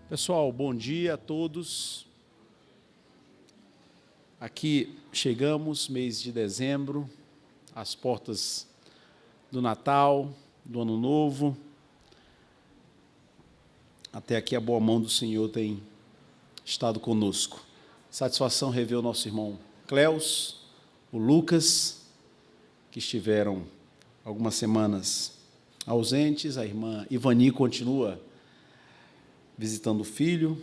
Pessoal, bom dia a todos. Aqui chegamos, mês de dezembro, às portas do Natal, do Ano Novo. Até aqui a boa mão do Senhor tem estado conosco. Satisfação rever o nosso irmão Cleus, o Lucas, que estiveram algumas semanas ausentes. A irmã Ivani continua visitando o filho.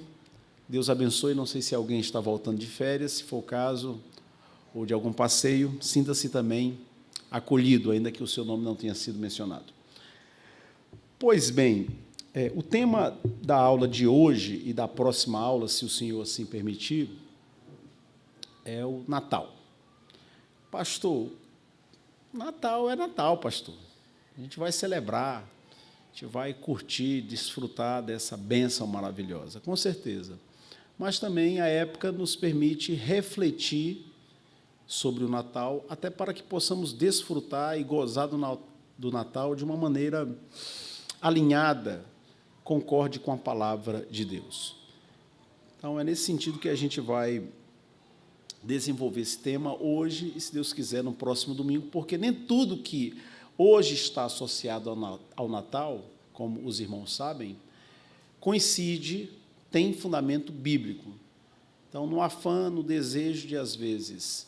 Deus abençoe. Não sei se alguém está voltando de férias, se for o caso, ou de algum passeio, sinta-se também acolhido, ainda que o seu nome não tenha sido mencionado. Pois bem, o tema da aula de hoje e da próxima aula, se o senhor assim permitir, é o Natal. Pastor, Natal é Natal, pastor. A gente vai celebrar, a gente vai curtir, desfrutar dessa bênção maravilhosa, com certeza. Mas também a época nos permite refletir sobre o Natal, até para que possamos desfrutar e gozar do Natal de uma maneira alinhada, concorde com a palavra de Deus. Então, é nesse sentido que a gente vai desenvolver esse tema hoje e, se Deus quiser, no próximo domingo, porque nem tudo que hoje está associado ao Natal, como os irmãos sabem, coincide, tem fundamento bíblico. Então, no afã, no desejo de, às vezes,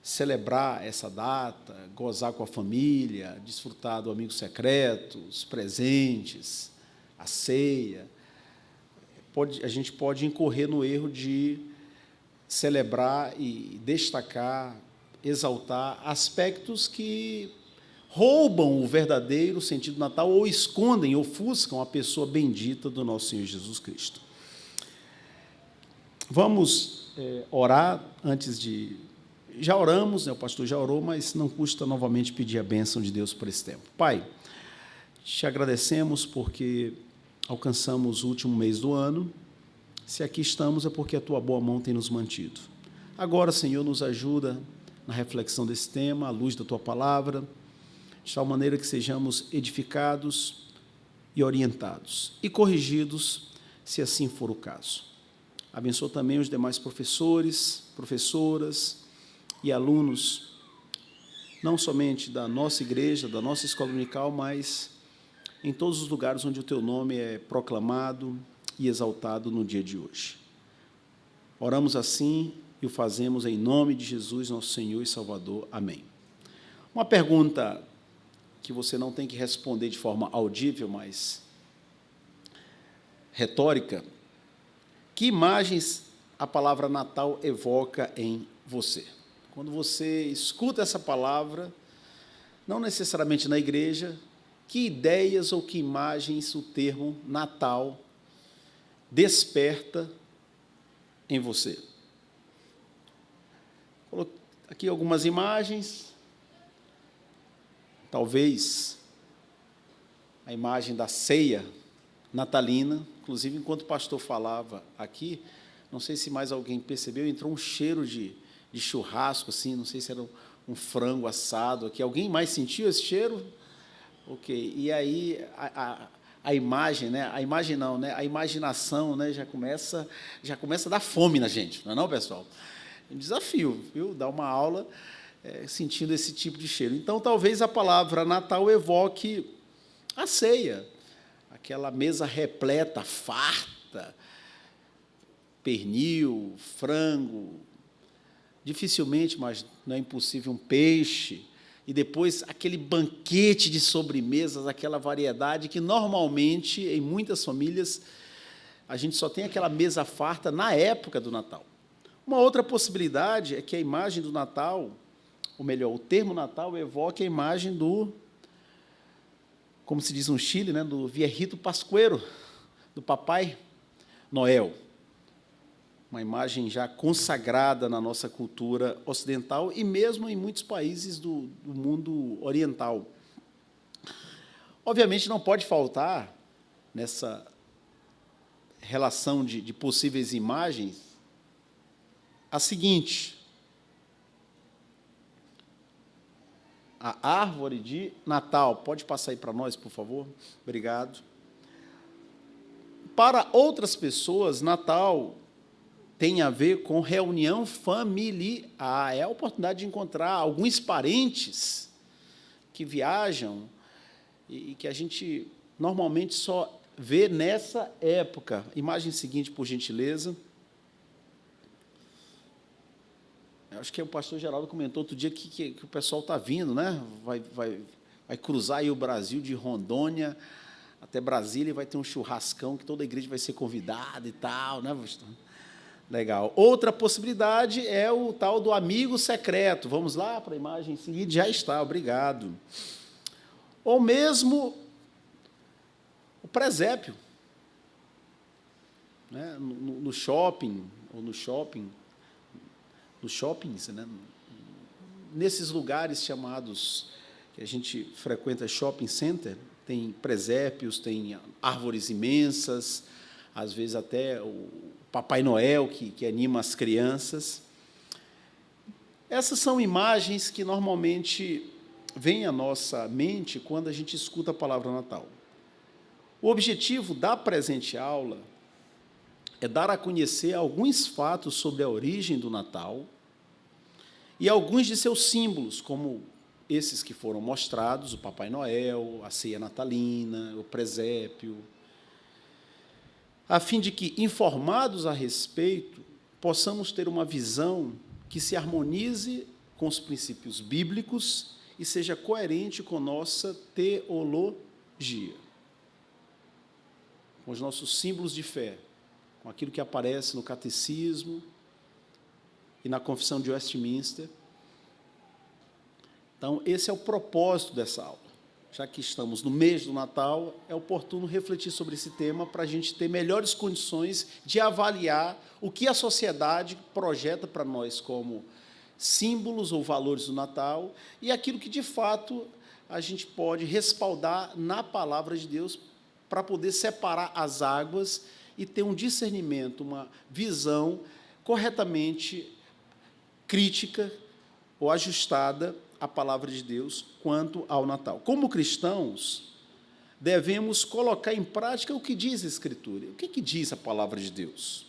celebrar essa data, gozar com a família, desfrutar do amigo secreto, os presentes, a ceia, a gente pode incorrer no erro de celebrar e destacar, exaltar aspectos que roubam o verdadeiro sentido do Natal ou escondem, ofuscam a pessoa bendita do nosso Senhor Jesus Cristo. Vamos orar antes de... Já oramos, o pastor já orou, mas não custa novamente pedir a bênção de Deus por esse tempo. Pai, te agradecemos porque alcançamos o último mês do ano. Se aqui estamos é porque a tua boa mão tem nos mantido. Agora, Senhor, nos ajuda na reflexão desse tema, à luz da tua palavra, de tal maneira que sejamos edificados e orientados e corrigidos, se assim for o caso. Abençoa também os demais professores, professoras e alunos, não somente da nossa igreja, da nossa escola dominical, mas em todos os lugares onde o teu nome é proclamado e exaltado no dia de hoje. Oramos assim e o fazemos em nome de Jesus, nosso Senhor e Salvador. Amém. Uma pergunta que você não tem que responder de forma audível, mas retórica: que imagens a palavra Natal evoca em você? Quando você escuta essa palavra, não necessariamente na igreja, que ideias ou que imagens o termo Natal desperta em você? Coloquei aqui algumas imagens. Talvez a imagem da ceia natalina. Inclusive, enquanto o pastor falava aqui, não sei se mais alguém percebeu, entrou um cheiro de churrasco, assim, não sei se era um frango assado aqui. Alguém mais sentiu esse cheiro? Ok. E aí a imagem, né? A imagem não, né? A imaginação, né? Já começa a dar fome na gente, não é não, pessoal? É um desafio, viu? Dar uma aula sentindo esse tipo de cheiro. Então, talvez a palavra Natal evoque a ceia, aquela mesa repleta, farta, pernil, frango, dificilmente, mas não é impossível, um peixe, e depois aquele banquete de sobremesas, aquela variedade que, normalmente, em muitas famílias, a gente só tem aquela mesa farta na época do Natal. Uma outra possibilidade é que a imagem do Natal, ou melhor, o termo Natal evoque a imagem do, como se diz no Chile, né, do viejito pascuero, do Papai Noel. Uma imagem já consagrada na nossa cultura ocidental e mesmo em muitos países do mundo oriental. Obviamente, não pode faltar, nessa relação de possíveis imagens, a seguinte: a árvore de Natal. Pode passar aí para nós, por favor? Obrigado. para outras pessoas, Natal tem a ver com reunião familiar. É a oportunidade de encontrar alguns parentes que viajam e que a gente normalmente só vê nessa época. Imagem seguinte, por gentileza. Eu acho que o pastor Geraldo comentou outro dia que o pessoal está vindo, né? Vai cruzar aí o Brasil de Rondônia até Brasília e vai ter um churrascão que toda a igreja vai ser convidada e tal, né, pastor? Legal. Outra possibilidade é o tal do amigo secreto. Vamos lá para a imagem seguinte? Já está, obrigado. Ou mesmo o presépio, né? No shopping, ou nos shoppings, né? Nesses lugares chamados, que a gente frequenta shopping center, tem presépios, tem árvores imensas, às vezes até o Papai Noel, que anima as crianças. Essas são imagens que normalmente vêm à nossa mente quando a gente escuta a palavra Natal. O objetivo da presente aula é dar a conhecer alguns fatos sobre a origem do Natal e alguns de seus símbolos, como esses que foram mostrados, o Papai Noel, a ceia natalina, o presépio, a fim de que, informados a respeito, possamos ter uma visão que se harmonize com os princípios bíblicos e seja coerente com nossa teologia, com os nossos símbolos de fé, com aquilo que aparece no Catecismo e na Confissão de Westminster. Então, esse é o propósito dessa aula. Já que estamos no mês do Natal, é oportuno refletir sobre esse tema para a gente ter melhores condições de avaliar o que a sociedade projeta para nós como símbolos ou valores do Natal e aquilo que, de fato, a gente pode respaldar na palavra de Deus para poder separar as águas e ter um discernimento, uma visão corretamente crítica ou ajustada à palavra de Deus quanto ao Natal. Como cristãos, devemos colocar em prática o que diz a Escritura. O que diz a palavra de Deus?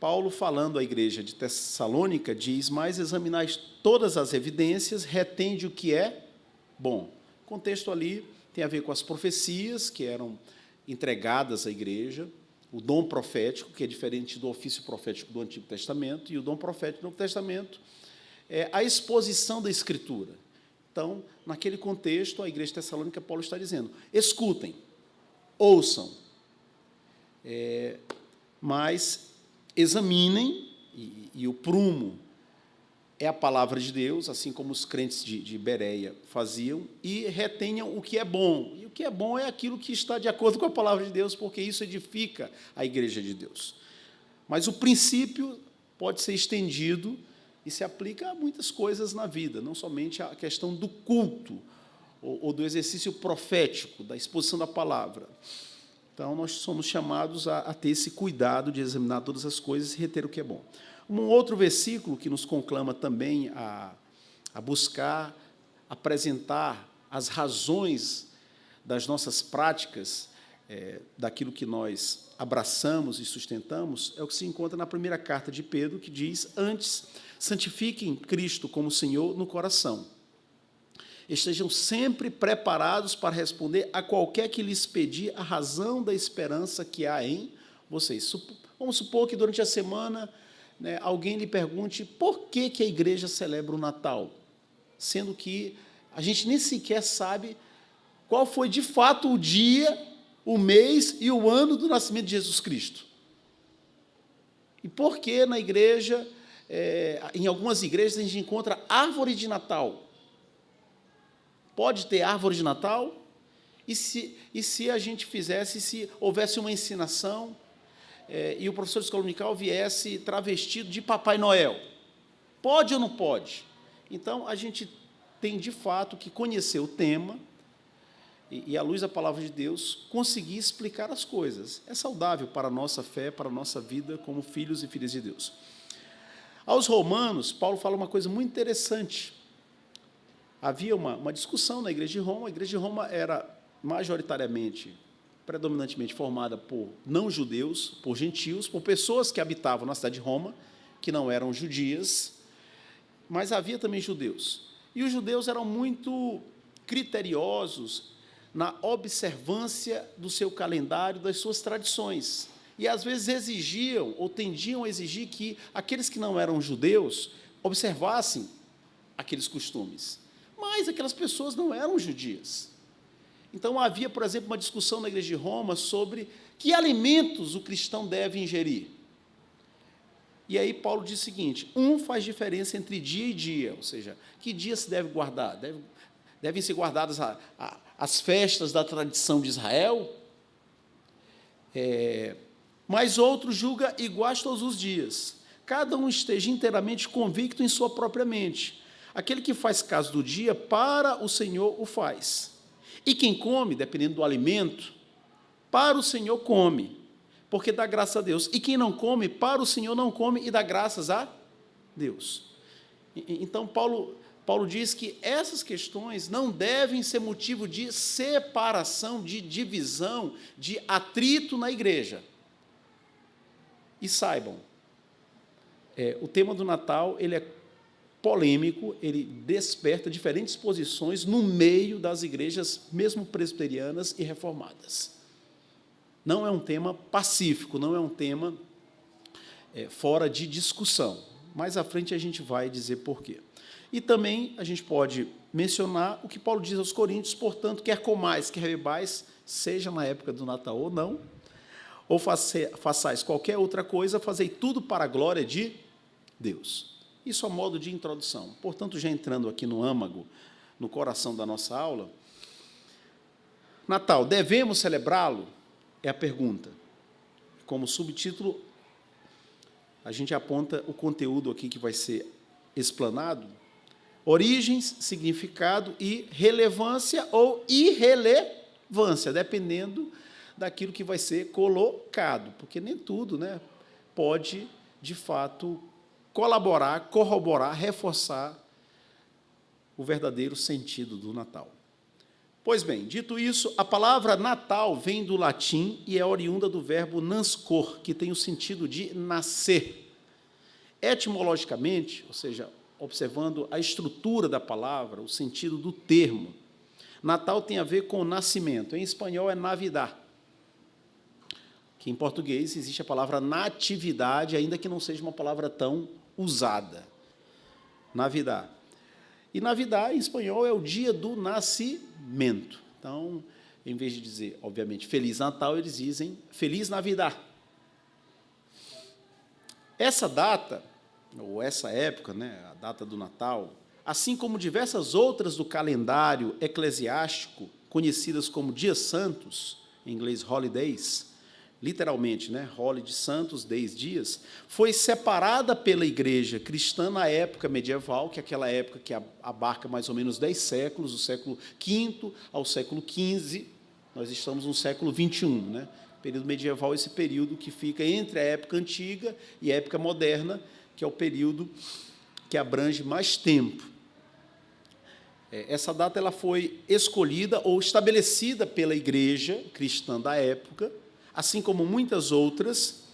Paulo, falando à igreja de Tessalônica, diz: mas examinais todas as evidências, retende o que é bom. O contexto ali tem a ver com as profecias que eram entregadas à igreja, o dom profético, que é diferente do ofício profético do Antigo Testamento, e o dom profético do Novo Testamento é a exposição da Escritura. Então, naquele contexto, a igreja de Tessalônica, Paulo está dizendo: escutem, ouçam, mas examinem, e o prumo é a palavra de Deus, assim como os crentes de Bereia faziam, e retenham o que é bom. E o que é bom é aquilo que está de acordo com a palavra de Deus, porque isso edifica a igreja de Deus. Mas o princípio pode ser estendido e se aplica a muitas coisas na vida, não somente a questão do culto ou do exercício profético, da exposição da palavra. Então, nós somos chamados a ter esse cuidado de examinar todas as coisas e reter o que é bom. Um outro versículo que nos conclama também a buscar apresentar as razões das nossas práticas, daquilo que nós abraçamos e sustentamos, é o que se encontra na primeira carta de Pedro, que diz: antes, santifiquem Cristo como Senhor no coração. Estejam sempre preparados para responder a qualquer que lhes pedir a razão da esperança que há em vocês. Vamos supor que durante a semana, né, alguém lhe pergunte por que a igreja celebra o Natal, sendo que a gente nem sequer sabe qual foi de fato o dia, o mês e o ano do nascimento de Jesus Cristo. E por que na igreja, em algumas igrejas, a gente encontra árvore de Natal? Pode ter árvore de Natal? E se a gente fizesse, se houvesse uma ensinação, e o professor de escola dominical viesse travestido de Papai Noel? Pode ou não pode? Então, a gente tem, de fato, que conhecer o tema e, à luz da palavra de Deus, conseguir explicar as coisas. É saudável para a nossa fé, para a nossa vida como filhos e filhas de Deus. Aos Romanos, Paulo fala uma coisa muito interessante. Havia uma discussão na igreja de Roma. A igreja de Roma era majoritariamente predominantemente formada por não-judeus, por gentios, por pessoas que habitavam na cidade de Roma, que não eram judias, mas havia também judeus. E os judeus eram muito criteriosos na observância do seu calendário, das suas tradições. E, às vezes, exigiam, ou tendiam a exigir, que aqueles que não eram judeus observassem aqueles costumes. Mas aquelas pessoas não eram judias. Então, havia, por exemplo, uma discussão na Igreja de Roma sobre que alimentos o cristão deve ingerir. E aí Paulo diz o seguinte: faz diferença entre dia e dia, ou seja, que dia se deve guardar? Devem ser guardadas as festas da tradição de Israel, mas outro julga iguais todos os dias. Cada um esteja inteiramente convicto em sua própria mente. Aquele que faz caso do dia, para o Senhor o faz. E quem come, dependendo do alimento, para o Senhor come, porque dá graças a Deus. E quem não come, para o Senhor não come e dá graças a Deus. Então, Paulo diz que essas questões não devem ser motivo de separação, de divisão, de atrito na igreja. E saibam, o tema do Natal ele é polêmico, ele desperta diferentes posições no meio das igrejas, mesmo presbiterianas e reformadas. Não é um tema pacífico, não é um tema fora de discussão. Mais à frente a gente vai dizer por quê. E também a gente pode mencionar o que Paulo diz aos Coríntios: portanto, quer comais, quer bebais, seja na época do Natal ou não, ou façais qualquer outra coisa, fazei tudo para a glória de Deus. Isso a modo de introdução. Portanto, já entrando aqui no âmago, no coração da nossa aula, Natal, devemos celebrá-lo? É a pergunta. Como subtítulo, a gente aponta o conteúdo aqui que vai ser explanado: origens, significado e relevância ou irrelevância, dependendo daquilo que vai ser colocado, porque nem tudo, pode, de fato, colaborar, corroborar, reforçar o verdadeiro sentido do Natal. Pois bem, dito isso, a palavra Natal vem do latim e é oriunda do verbo nascor, que tem o sentido de nascer. Etimologicamente, ou seja, observando a estrutura da palavra, o sentido do termo, Natal tem a ver com nascimento. Em espanhol é Navidad, que em português existe a palavra natividade, ainda que não seja uma palavra tão usada. Navidad. E Navidad, em espanhol, é o dia do nascimento. Então, em vez de dizer, obviamente, Feliz Natal, eles dizem Feliz Navidad. Essa data, ou essa época, a data do Natal, assim como diversas outras do calendário eclesiástico, conhecidas como dias santos, em inglês holidays, literalmente, holiday santos, 10 dias, foi separada pela igreja cristã na época medieval, que é aquela época que abarca mais ou menos 10 séculos, do século V ao século XV, nós estamos no século XXI, período medieval, esse período que fica entre a época antiga e a época moderna, que é o período que abrange mais tempo. Essa data ela foi escolhida ou estabelecida pela igreja cristã da época, assim como muitas outras,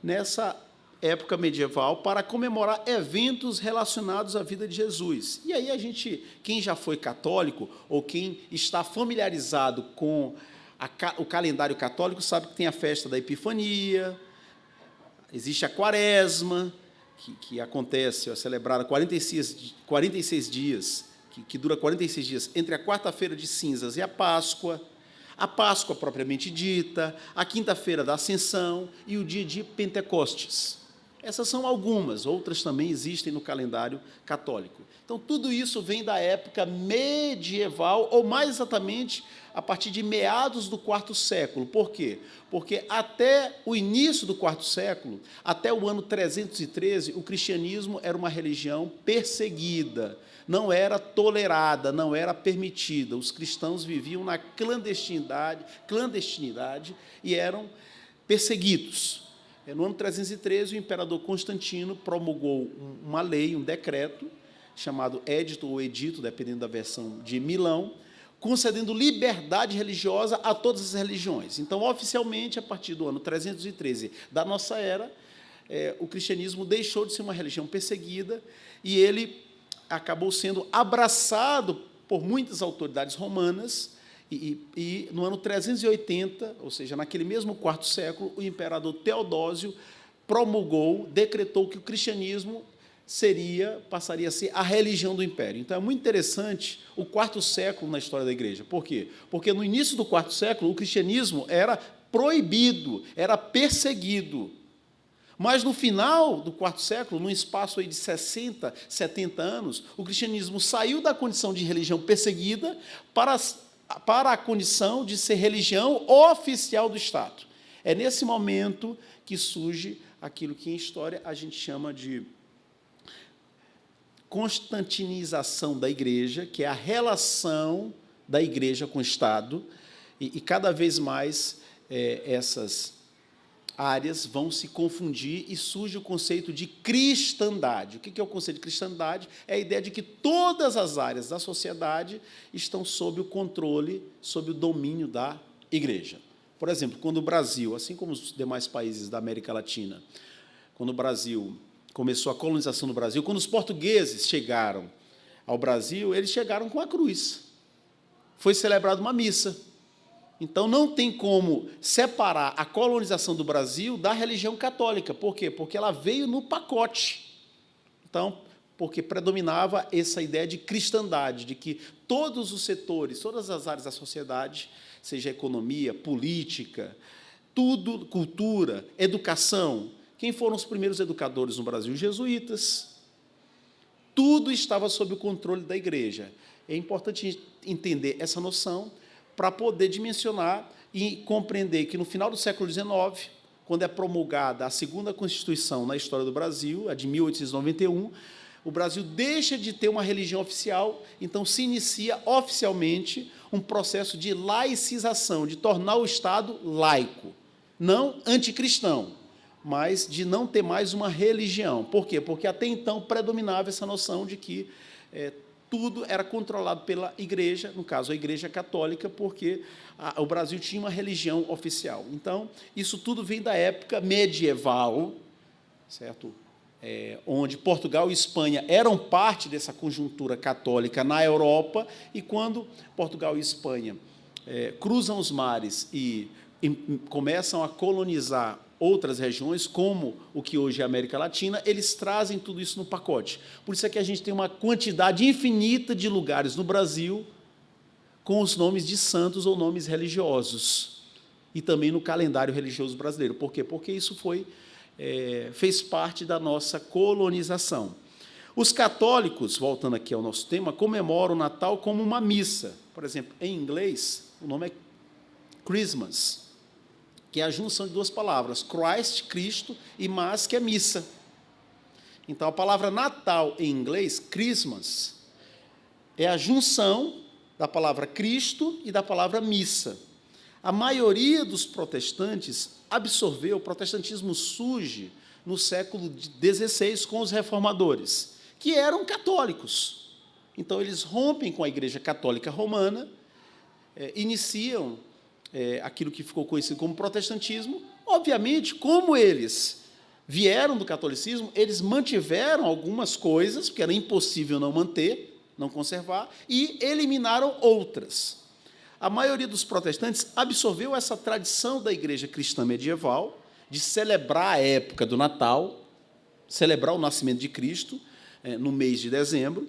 nessa época medieval, para comemorar eventos relacionados à vida de Jesus. E aí quem já foi católico, ou quem está familiarizado com o calendário católico, sabe que tem a festa da Epifania, existe a Quaresma, que acontece, é celebrada 46 dias, que dura 46 dias, entre a quarta-feira de cinzas e a Páscoa propriamente dita, a quinta-feira da Ascensão e o dia de Pentecostes. Essas são algumas, outras também existem no calendário católico. Então, tudo isso vem da época medieval, ou mais exatamente, a partir de meados do IV século. Por quê? Porque até o início do IV século, até o ano 313, o cristianismo era uma religião perseguida, não era tolerada, não era permitida. Os cristãos viviam na clandestinidade e eram perseguidos. No ano 313, o imperador Constantino promulgou uma lei, um decreto, chamado Édito ou Edito, dependendo da versão de Milão, concedendo liberdade religiosa a todas as religiões. Então, oficialmente, a partir do ano 313 da nossa era, o cristianismo deixou de ser uma religião perseguida e ele acabou sendo abraçado por muitas autoridades romanas e no ano 380, ou seja, naquele mesmo quarto século, o imperador Teodósio promulgou, decretou que o cristianismo passaria a ser a religião do império. Então, é muito interessante o quarto século na história da igreja. Por quê? Porque no início do quarto século, o cristianismo era proibido, era perseguido. Mas, no final do quarto século, num espaço aí de 60, 70 anos, o cristianismo saiu da condição de religião perseguida para a condição de ser religião oficial do Estado. É nesse momento que surge aquilo que, em história, a gente chama de constantinização da igreja, que é a relação da igreja com o Estado, e cada vez mais essas áreas vão se confundir e surge o conceito de cristandade. O que é o conceito de cristandade? É a ideia de que todas as áreas da sociedade estão sob o controle, sob o domínio da igreja. Por exemplo, quando o Brasil, assim como os demais países da América Latina, quando o Brasil começou a colonização do Brasil, quando os portugueses chegaram ao Brasil, eles chegaram com a cruz. Foi celebrada uma missa. Então, não tem como separar a colonização do Brasil da religião católica. Por quê? Porque ela veio no pacote. Então, porque predominava essa ideia de cristandade, de que todos os setores, todas as áreas da sociedade, seja economia, política, tudo, cultura, educação. Quem foram os primeiros educadores no Brasil? Os jesuítas. Tudo estava sob o controle da igreja. É importante entender essa noção para poder dimensionar e compreender que, no final do século XIX, quando é promulgada a segunda Constituição na história do Brasil, a de 1891, o Brasil deixa de ter uma religião oficial, então se inicia oficialmente um processo de laicização, de tornar o Estado laico, não anticristão, mas de não ter mais uma religião. Por quê? Porque até então predominava essa noção de que tudo era controlado pela igreja, no caso, a Igreja Católica, porque o Brasil tinha uma religião oficial. Então, isso tudo vem da época medieval, certo? Onde Portugal e Espanha eram parte dessa conjuntura católica na Europa, e quando Portugal e Espanha cruzam os mares e começam a colonizar outras regiões, como o que hoje é a América Latina, eles trazem tudo isso no pacote. Por isso é que a gente tem uma quantidade infinita de lugares no Brasil com os nomes de santos ou nomes religiosos, e também no calendário religioso brasileiro. Por quê? Porque isso fez parte da nossa colonização. Os católicos, voltando aqui ao nosso tema, comemoram o Natal como uma missa. Por exemplo, em inglês, o nome é Christmas, que é a junção de duas palavras, Christ, Cristo, e Mass, que é missa. Então, a palavra Natal, em inglês, Christmas, é a junção da palavra Cristo e da palavra missa. A maioria dos protestantes absorveu, o protestantismo surge no século XVI com os reformadores, que eram católicos. Então, eles rompem com a Igreja Católica Romana, iniciam aquilo que ficou conhecido como protestantismo. Obviamente, como eles vieram do catolicismo, eles mantiveram algumas coisas, porque era impossível não manter, não conservar, e eliminaram outras. A maioria dos protestantes absorveu essa tradição da igreja cristã medieval, de celebrar a época do Natal, celebrar o nascimento de Cristo, no mês de dezembro,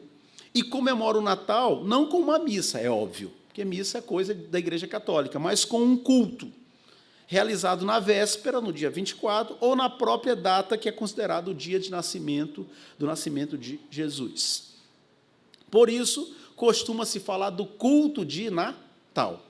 e comemora o Natal não com uma missa, é óbvio, porque missa é coisa da Igreja Católica, mas com um culto, realizado na véspera, no dia 24, ou na própria data que é considerado o dia de nascimento, do nascimento de Jesus. Por isso, costuma-se falar do culto de Natal.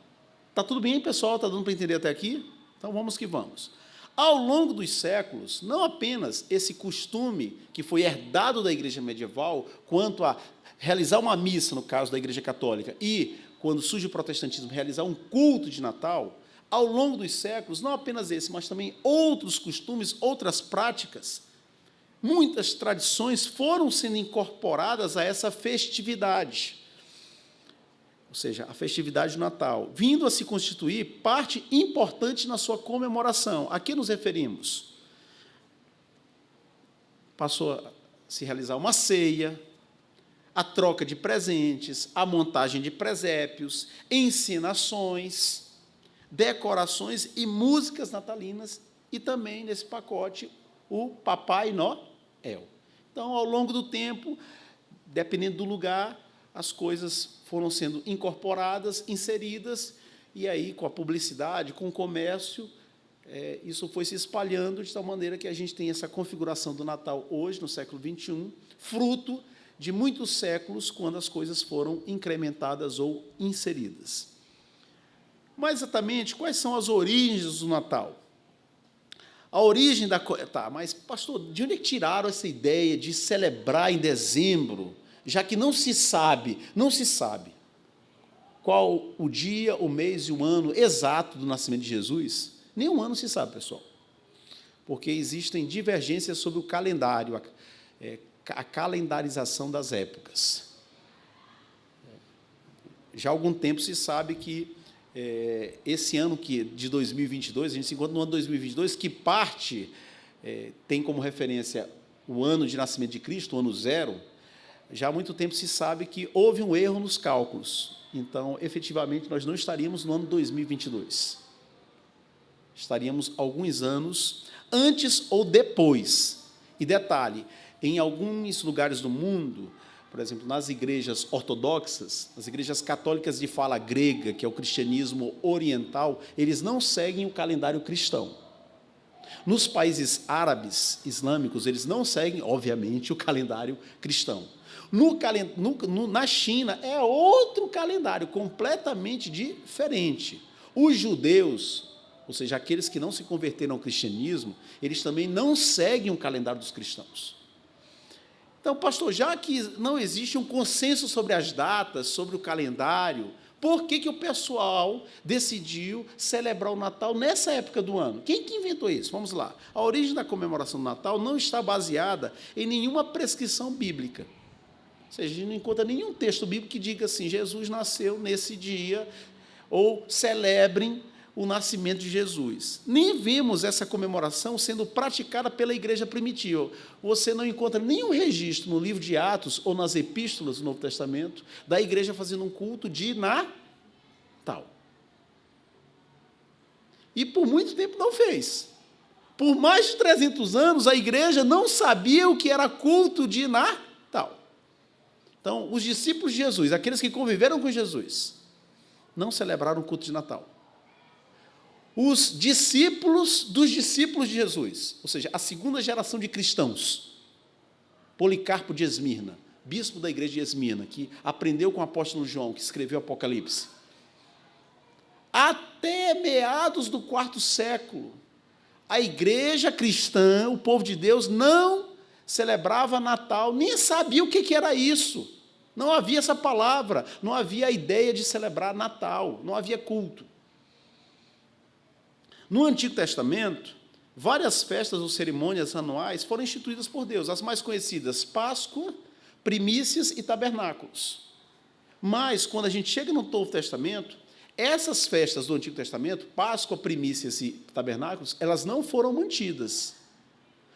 Está tudo bem, pessoal? Está dando para entender até aqui? Então, vamos que vamos. Ao longo dos séculos, não apenas esse costume que foi herdado da Igreja medieval, quanto a realizar uma missa, no caso da Igreja Católica, e, quando surge o protestantismo, realizar um culto de Natal, ao longo dos séculos, não apenas esse, mas também outros costumes, outras práticas, muitas tradições foram sendo incorporadas a essa festividade. ou seja, a festividade do Natal, vindo a se constituir parte importante na sua comemoração. A que nos referimos? Passou a se realizar uma ceia, a troca de presentes, a montagem de presépios, encenações, decorações e músicas natalinas, e também, nesse pacote, o Papai Noel. Então, ao longo do tempo, dependendo do lugar, as coisas foram sendo incorporadas, inseridas, e aí, com a publicidade, com o comércio, isso foi se espalhando de tal maneira que a gente tem essa configuração do Natal hoje, no século XXI, fruto de muitos séculos, quando as coisas foram incrementadas ou inseridas. Mas, exatamente, quais são as origens do Natal? A origem da... Tá, mas, pastor, de onde é que tiraram essa ideia de celebrar em dezembro, já que não se sabe qual o dia, o mês e o ano exato do nascimento de Jesus? Nenhum ano se sabe, pessoal, porque existem divergências sobre o calendário, a calendarização das épocas. Já há algum tempo se sabe que esse ano de 2022, a gente se encontra no ano 2022, que parte tem como referência o ano de nascimento de Cristo, o ano zero. Já há muito tempo se sabe que houve um erro nos cálculos. Então, efetivamente, nós não estaríamos no ano 2022. Estaríamos alguns anos antes ou depois. E detalhe, em alguns lugares do mundo, por exemplo, nas igrejas ortodoxas, nas igrejas católicas de fala grega, que é o cristianismo oriental, eles não seguem o calendário cristão. Nos países árabes, islâmicos, eles não seguem, obviamente, o calendário cristão. Na China, é outro calendário, completamente diferente. Os judeus, ou seja, aqueles que não se converteram ao cristianismo, eles também não seguem o calendário dos cristãos. Então, pastor, já que não existe um consenso sobre as datas, sobre o calendário, por que o pessoal decidiu celebrar o Natal nessa época do ano? Quem que inventou isso? Vamos lá. A origem da comemoração do Natal não está baseada em nenhuma prescrição bíblica. Ou seja, a gente não encontra nenhum texto bíblico que diga assim, Jesus nasceu nesse dia, ou celebrem o nascimento de Jesus. Nem vemos essa comemoração sendo praticada pela igreja primitiva. Você não encontra nenhum registro no livro de Atos ou nas epístolas do Novo Testamento da igreja fazendo um culto de Natal. E por muito tempo não fez. Por mais de 300 anos, a igreja não sabia o que era culto de Natal. Então, os discípulos de Jesus, aqueles que conviveram com Jesus, não celebraram o culto de Natal. Os discípulos dos discípulos de Jesus, ou seja, a segunda geração de cristãos, Policarpo de Esmirna, bispo da igreja de Esmirna, que aprendeu com o apóstolo João, que escreveu o Apocalipse, até meados do quarto século, a igreja cristã, o povo de Deus, não celebrava Natal, nem sabia o que era isso. Não havia essa palavra, não havia a ideia de celebrar Natal, não havia culto. No Antigo Testamento, várias festas ou cerimônias anuais foram instituídas por Deus, as mais conhecidas, Páscoa, primícias e tabernáculos. Mas, quando a gente chega no Novo Testamento, essas festas do Antigo Testamento, Páscoa, primícias e tabernáculos, elas não foram mantidas.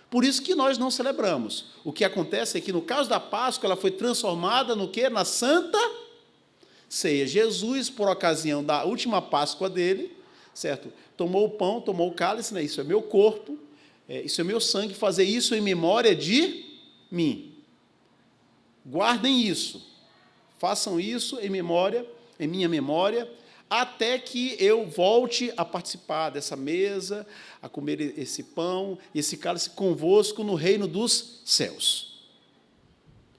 Por isso que nós não celebramos. O que acontece é que, no caso da Páscoa, ela foi transformada no quê? Na Santa Ceia. Jesus, por ocasião da última Páscoa dele, certo? Tomou o pão, tomou o cálice, né? Isso é meu corpo, isso é meu sangue, fazer isso em memória de mim. Guardem isso, façam isso em minha memória, até que eu volte a participar dessa mesa, a comer esse pão, esse cálice convosco no reino dos céus.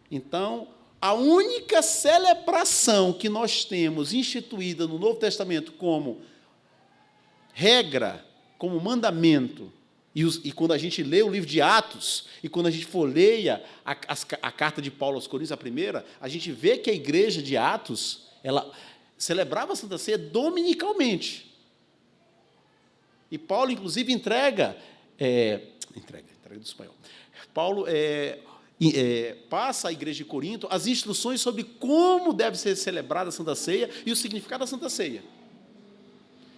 Então, a única celebração que nós temos instituída no Novo Testamento como regra, como mandamento, e quando a gente lê o livro de Atos, e quando a gente folheia a carta de Paulo aos Coríntios, a primeira, a gente vê que a igreja de Atos, ela celebrava a Santa Ceia dominicalmente. E Paulo, inclusive, entrega do espanhol. Paulo passa à igreja de Corinto as instruções sobre como deve ser celebrada a Santa Ceia e o significado da Santa Ceia.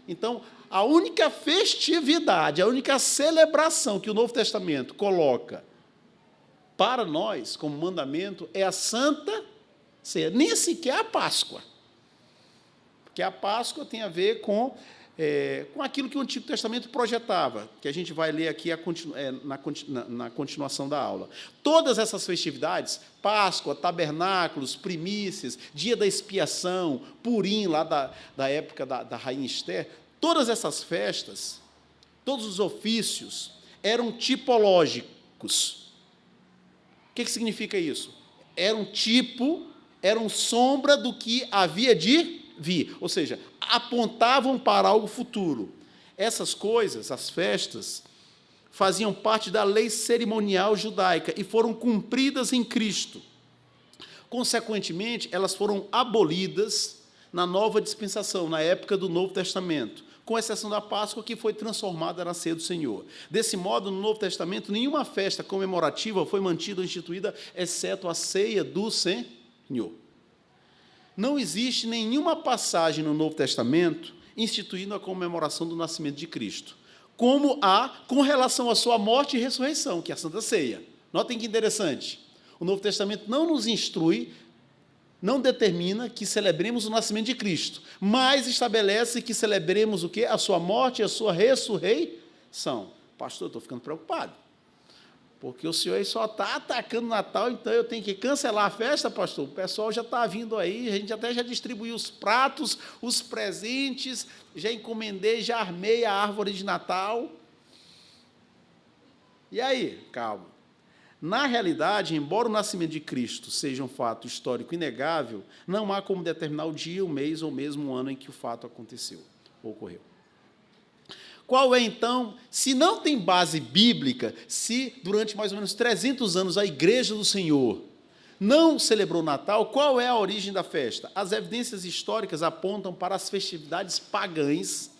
Então, a única festividade, a única celebração que o Novo Testamento coloca para nós, como mandamento, é a Santa Ceia, nem sequer a Páscoa. Porque a Páscoa tem a ver com aquilo que o Antigo Testamento projetava, que a gente vai ler aqui na continuação da aula. Todas essas festividades, Páscoa, tabernáculos, primícias, dia da expiação, Purim, lá da época da rainha Esther, todas essas festas, todos os ofícios eram tipológicos. O que significa isso? Eram sombra do que havia de vir, ou seja, apontavam para algo futuro. Essas coisas, as festas, faziam parte da lei cerimonial judaica e foram cumpridas em Cristo. Consequentemente, elas foram abolidas na nova dispensação, na época do Novo Testamento, com exceção da Páscoa, que foi transformada na ceia do Senhor. Desse modo, no Novo Testamento, nenhuma festa comemorativa foi mantida ou instituída, exceto a ceia do Senhor. Não existe nenhuma passagem no Novo Testamento instituindo a comemoração do nascimento de Cristo, como há com relação à sua morte e ressurreição, que é a Santa Ceia. Notem que interessante. O Novo Testamento não nos instrui, não determina que celebremos o nascimento de Cristo, mas estabelece que celebremos o quê? A sua morte e a sua ressurreição. Pastor, eu estou ficando preocupado, porque o senhor aí só está atacando o Natal, então eu tenho que cancelar a festa, pastor? O pessoal já está vindo aí, a gente até já distribuiu os pratos, os presentes, já encomendei, já armei a árvore de Natal. E aí? Calma. Na realidade, embora o nascimento de Cristo seja um fato histórico inegável, não há como determinar o dia, o mês ou mesmo o ano em que o fato aconteceu, ou ocorreu. Qual é, então, se não tem base bíblica, se durante mais ou menos 300 anos a Igreja do Senhor não celebrou o Natal, qual é a origem da festa? As evidências históricas apontam para as festividades pagãs,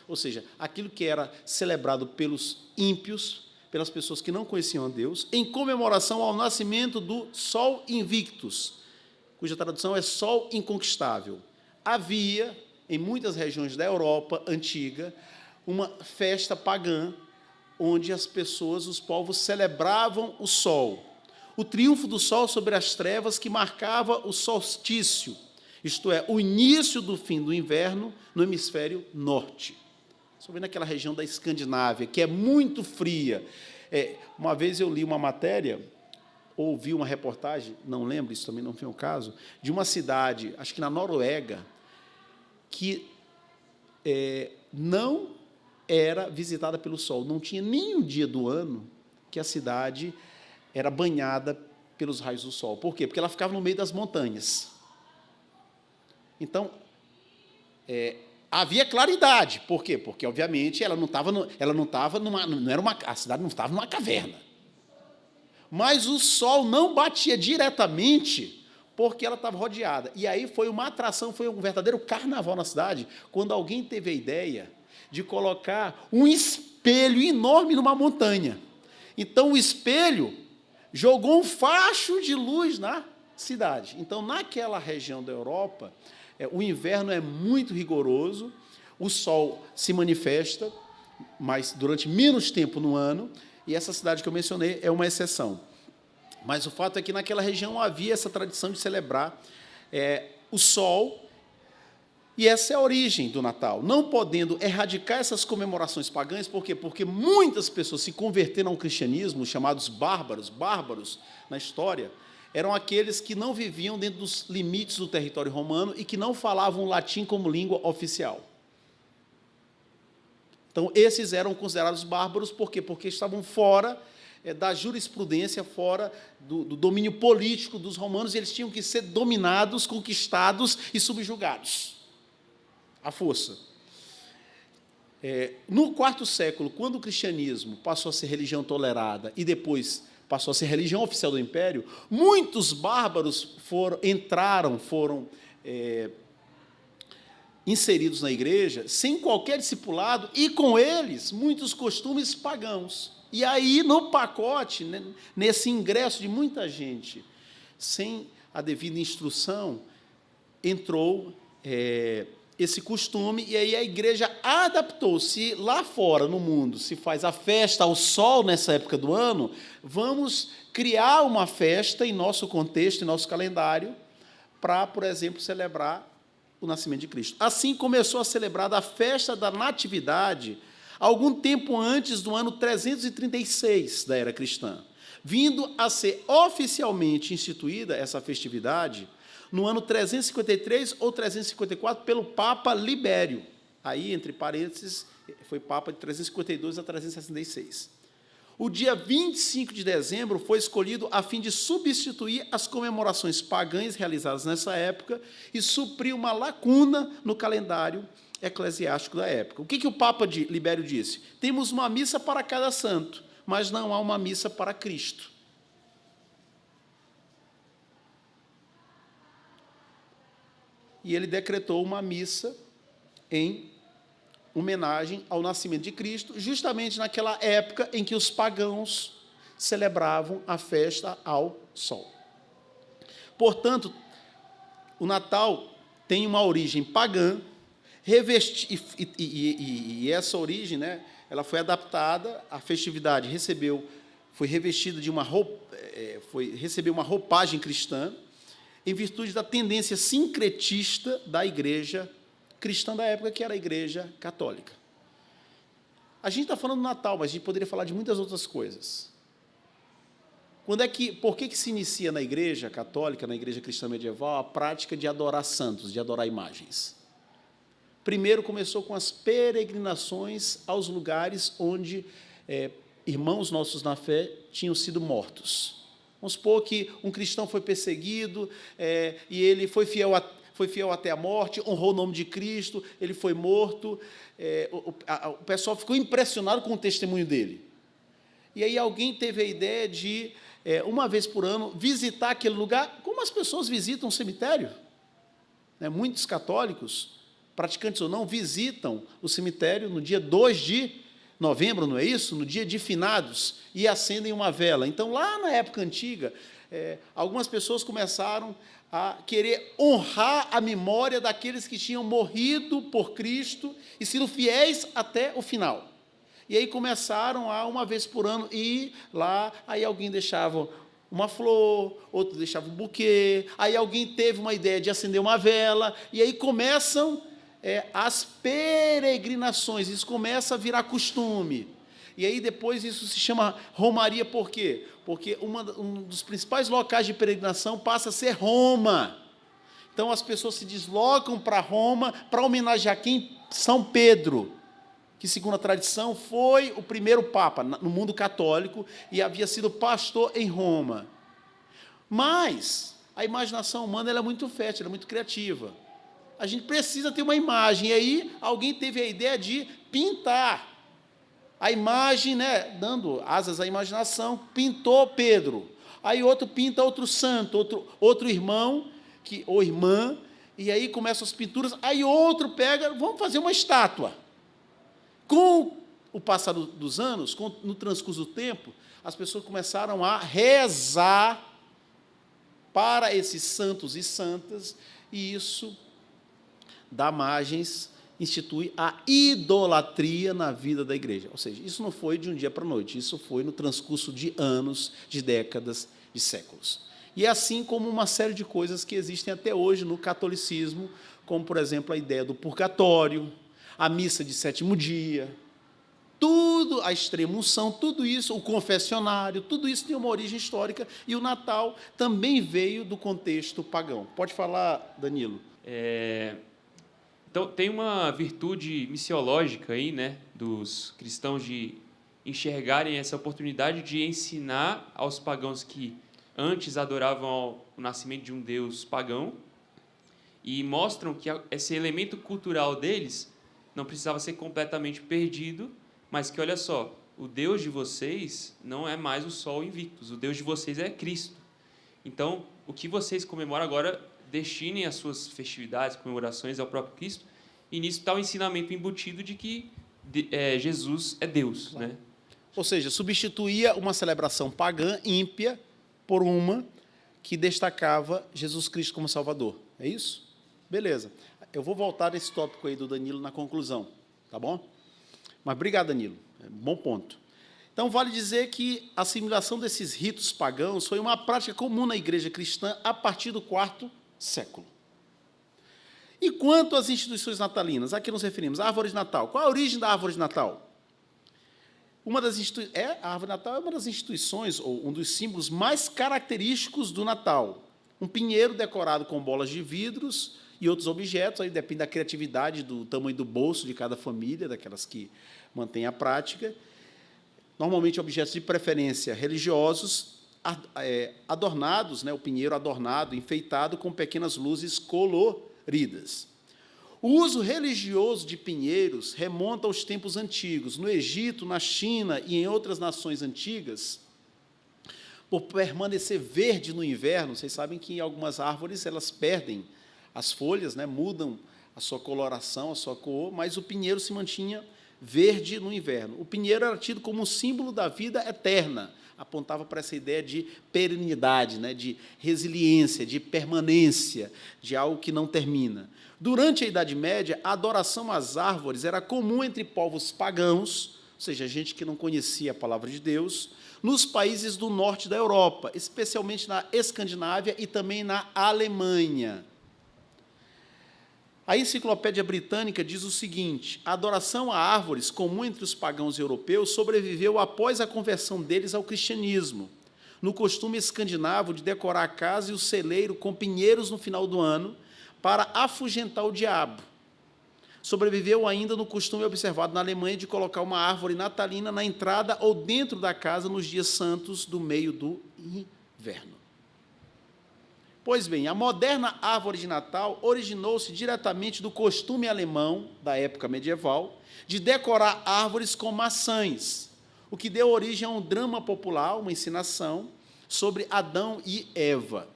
ou seja, aquilo que era celebrado pelos ímpios, pelas pessoas que não conheciam a Deus, em comemoração ao nascimento do Sol Invictus, cuja tradução é Sol Inconquistável. Havia, em muitas regiões da Europa antiga, uma festa pagã, onde as pessoas, os povos, celebravam o sol, o triunfo do sol sobre as trevas que marcava o solstício, isto é, o início do fim do inverno no hemisfério norte. Sobre naquela região da Escandinávia, que é muito fria. Uma vez eu li uma matéria, ouvi uma reportagem, não lembro, isso também não foi o caso, de uma cidade, acho que na Noruega, que não era visitada pelo sol. Não tinha nenhum dia do ano que a cidade era banhada pelos raios do sol. Por quê? Porque ela ficava no meio das montanhas. Então, havia claridade. Por quê? Porque, obviamente, ela não estava a cidade não estava numa caverna. Mas o sol não batia diretamente porque ela estava rodeada. E aí foi uma atração, foi um verdadeiro carnaval na cidade, quando alguém teve a ideia de colocar um espelho enorme numa montanha. Então, o espelho jogou um facho de luz na cidade. Então, naquela região da Europa, o inverno é muito rigoroso, o sol se manifesta, mas durante menos tempo no ano, e essa cidade que eu mencionei é uma exceção. Mas o fato é que naquela região havia essa tradição de celebrar o sol. E essa é a origem do Natal, não podendo erradicar essas comemorações pagãs. Por quê? Porque muitas pessoas se converteram ao cristianismo, chamados bárbaros na história, eram aqueles que não viviam dentro dos limites do território romano e que não falavam latim como língua oficial. Então, esses eram considerados bárbaros, por quê? Porque estavam fora da jurisprudência, fora do domínio político dos romanos, e eles tinham que ser dominados, conquistados e subjugados à força. No IV século, quando o cristianismo passou a ser religião tolerada e depois passou a ser religião oficial do Império, muitos bárbaros foram inseridos na igreja sem qualquer discipulado e, com eles, muitos costumes pagãos. E aí, no pacote, né, nesse ingresso de muita gente, sem a devida instrução, entrou esse costume, e aí a igreja adaptou. Se lá fora, no mundo, se faz a festa ao sol nessa época do ano, vamos criar uma festa em nosso contexto, em nosso calendário, para, por exemplo, celebrar o nascimento de Cristo. Assim começou a celebrar a festa da Natividade, algum tempo antes do ano 336 da era cristã, vindo a ser oficialmente instituída essa festividade no ano 353 ou 354 pelo Papa Libério. Aí, entre parênteses, foi Papa de 352 a 366. O dia 25 de dezembro foi escolhido a fim de substituir as comemorações pagãs realizadas nessa época e suprir uma lacuna no calendário eclesiástico da época. O que o Papa Libério disse? Temos uma missa para cada santo, mas não há uma missa para Cristo. E ele decretou uma missa em homenagem ao nascimento de Cristo, justamente naquela época em que os pagãos celebravam a festa ao sol. Portanto, o Natal tem uma origem pagã, e essa origem, né, ela foi adaptada, a festividade foi revestida de recebeu uma roupagem cristã, em virtude da tendência sincretista da igreja cristã da época, que era a igreja católica. A gente está falando do Natal, mas a gente poderia falar de muitas outras coisas. Por que se inicia na igreja católica, na igreja cristã medieval, a prática de adorar santos, de adorar imagens? Primeiro começou com as peregrinações aos lugares onde irmãos nossos na fé tinham sido mortos. Vamos supor que um cristão foi perseguido e ele foi fiel até a morte, honrou o nome de Cristo, ele foi morto. O pessoal ficou impressionado com o testemunho dele. E aí alguém teve a ideia de, uma vez por ano, visitar aquele lugar, como as pessoas visitam o cemitério. Muitos católicos, praticantes ou não, visitam o cemitério no dia 2 de novembro, não é isso? No dia de finados, e acendem uma vela. Então, lá na época antiga, algumas pessoas começaram a querer honrar a memória daqueles que tinham morrido por Cristo e sido fiéis até o final. E aí começaram a, uma vez por ano, ir lá, aí alguém deixava uma flor, outro deixava um buquê, aí alguém teve uma ideia de acender uma vela, e aí começam as peregrinações, isso começa a virar costume. E aí depois isso se chama romaria, por quê? Porque um dos principais locais de peregrinação passa a ser Roma. Então as pessoas se deslocam para Roma para homenagear quem? São Pedro, que, segundo a tradição, foi o primeiro papa no mundo católico e havia sido pastor em Roma. Mas a imaginação humana ela é muito fértil, ela é muito criativa. A gente precisa ter uma imagem, e aí alguém teve a ideia de pintar a imagem, dando asas à imaginação, pintou Pedro. Aí outro pinta outro santo, outro irmão ou irmã, e aí começam as pinturas, aí outro pega, vamos fazer uma estátua. Com o passar dos anos, no transcurso do tempo, as pessoas começaram a rezar para esses santos e santas, e isso dá margens, institui a idolatria na vida da igreja. Ou seja, isso não foi de um dia para a noite, isso foi no transcurso de anos, de décadas, de séculos. E é assim como uma série de coisas que existem até hoje no catolicismo, como, por exemplo, a ideia do purgatório, a missa de sétimo dia, tudo, a extrema-unção, tudo isso, o confessionário, tudo isso tem uma origem histórica, e o Natal também veio do contexto pagão. Pode falar, Danilo. Então, tem uma virtude missiológica aí, dos cristãos de enxergarem essa oportunidade de ensinar aos pagãos que antes adoravam o nascimento de um Deus pagão e mostram que esse elemento cultural deles não precisava ser completamente perdido, mas que, olha só, o Deus de vocês não é mais o Sol Invictus, o Deus de vocês é Cristo. Então, o que vocês comemoram agora, destinem as suas festividades, comemorações ao próprio Cristo, e nisso está o ensinamento embutido de que Jesus é Deus. Claro. Ou seja, substituía uma celebração pagã, ímpia, por uma que destacava Jesus Cristo como Salvador. É isso? Beleza. Eu vou voltar nesse tópico aí do Danilo na conclusão, tá bom? Mas obrigado, Danilo. Bom ponto. Então, vale dizer que a assimilação desses ritos pagãos foi uma prática comum na igreja cristã a partir do IV século. E quanto às instituições natalinas, a que nos referimos? A árvore de Natal. Qual a origem da árvore de Natal? A árvore de Natal é uma das instituições, ou um dos símbolos mais característicos do Natal. Um pinheiro decorado com bolas de vidros e outros objetos, aí depende da criatividade, do tamanho do bolso de cada família, daquelas que mantêm a prática. Normalmente objetos de preferência religiosos, adornados, o pinheiro adornado, enfeitado com pequenas luzes coloridas. O uso religioso de pinheiros remonta aos tempos antigos. No Egito, na China e em outras nações antigas, por permanecer verde no inverno, vocês sabem que algumas árvores elas perdem as folhas, mudam a sua coloração, a sua cor, mas o pinheiro se mantinha verde no inverno. O pinheiro era tido como um símbolo da vida eterna, apontava para essa ideia de perenidade, de resiliência, de permanência, de algo que não termina. Durante a Idade Média, a adoração às árvores era comum entre povos pagãos, ou seja, gente que não conhecia a palavra de Deus, nos países do norte da Europa, especialmente na Escandinávia e também na Alemanha. A Enciclopédia Britânica diz o seguinte: a adoração a árvores, comum entre os pagãos europeus, sobreviveu após a conversão deles ao cristianismo, no costume escandinavo de decorar a casa e o celeiro com pinheiros no final do ano, para afugentar o diabo. Sobreviveu ainda no costume observado na Alemanha de colocar uma árvore natalina na entrada ou dentro da casa nos dias santos do meio do inverno. Pois bem, a moderna árvore de Natal originou-se diretamente do costume alemão, da época medieval, de decorar árvores com maçãs, o que deu origem a um drama popular, uma encenação, sobre Adão e Eva.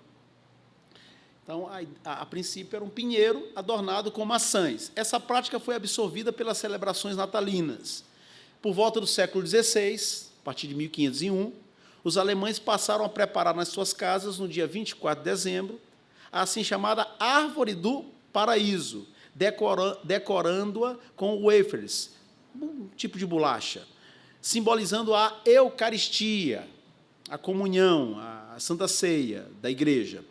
Então, a princípio, era um pinheiro adornado com maçãs. Essa prática foi absorvida pelas celebrações natalinas. Por volta do século XVI, a partir de 1501, os alemães passaram a preparar nas suas casas, no dia 24 de dezembro, a assim chamada Árvore do Paraíso, decorando-a com wafers, um tipo de bolacha, simbolizando a Eucaristia, a comunhão, a Santa Ceia da igreja,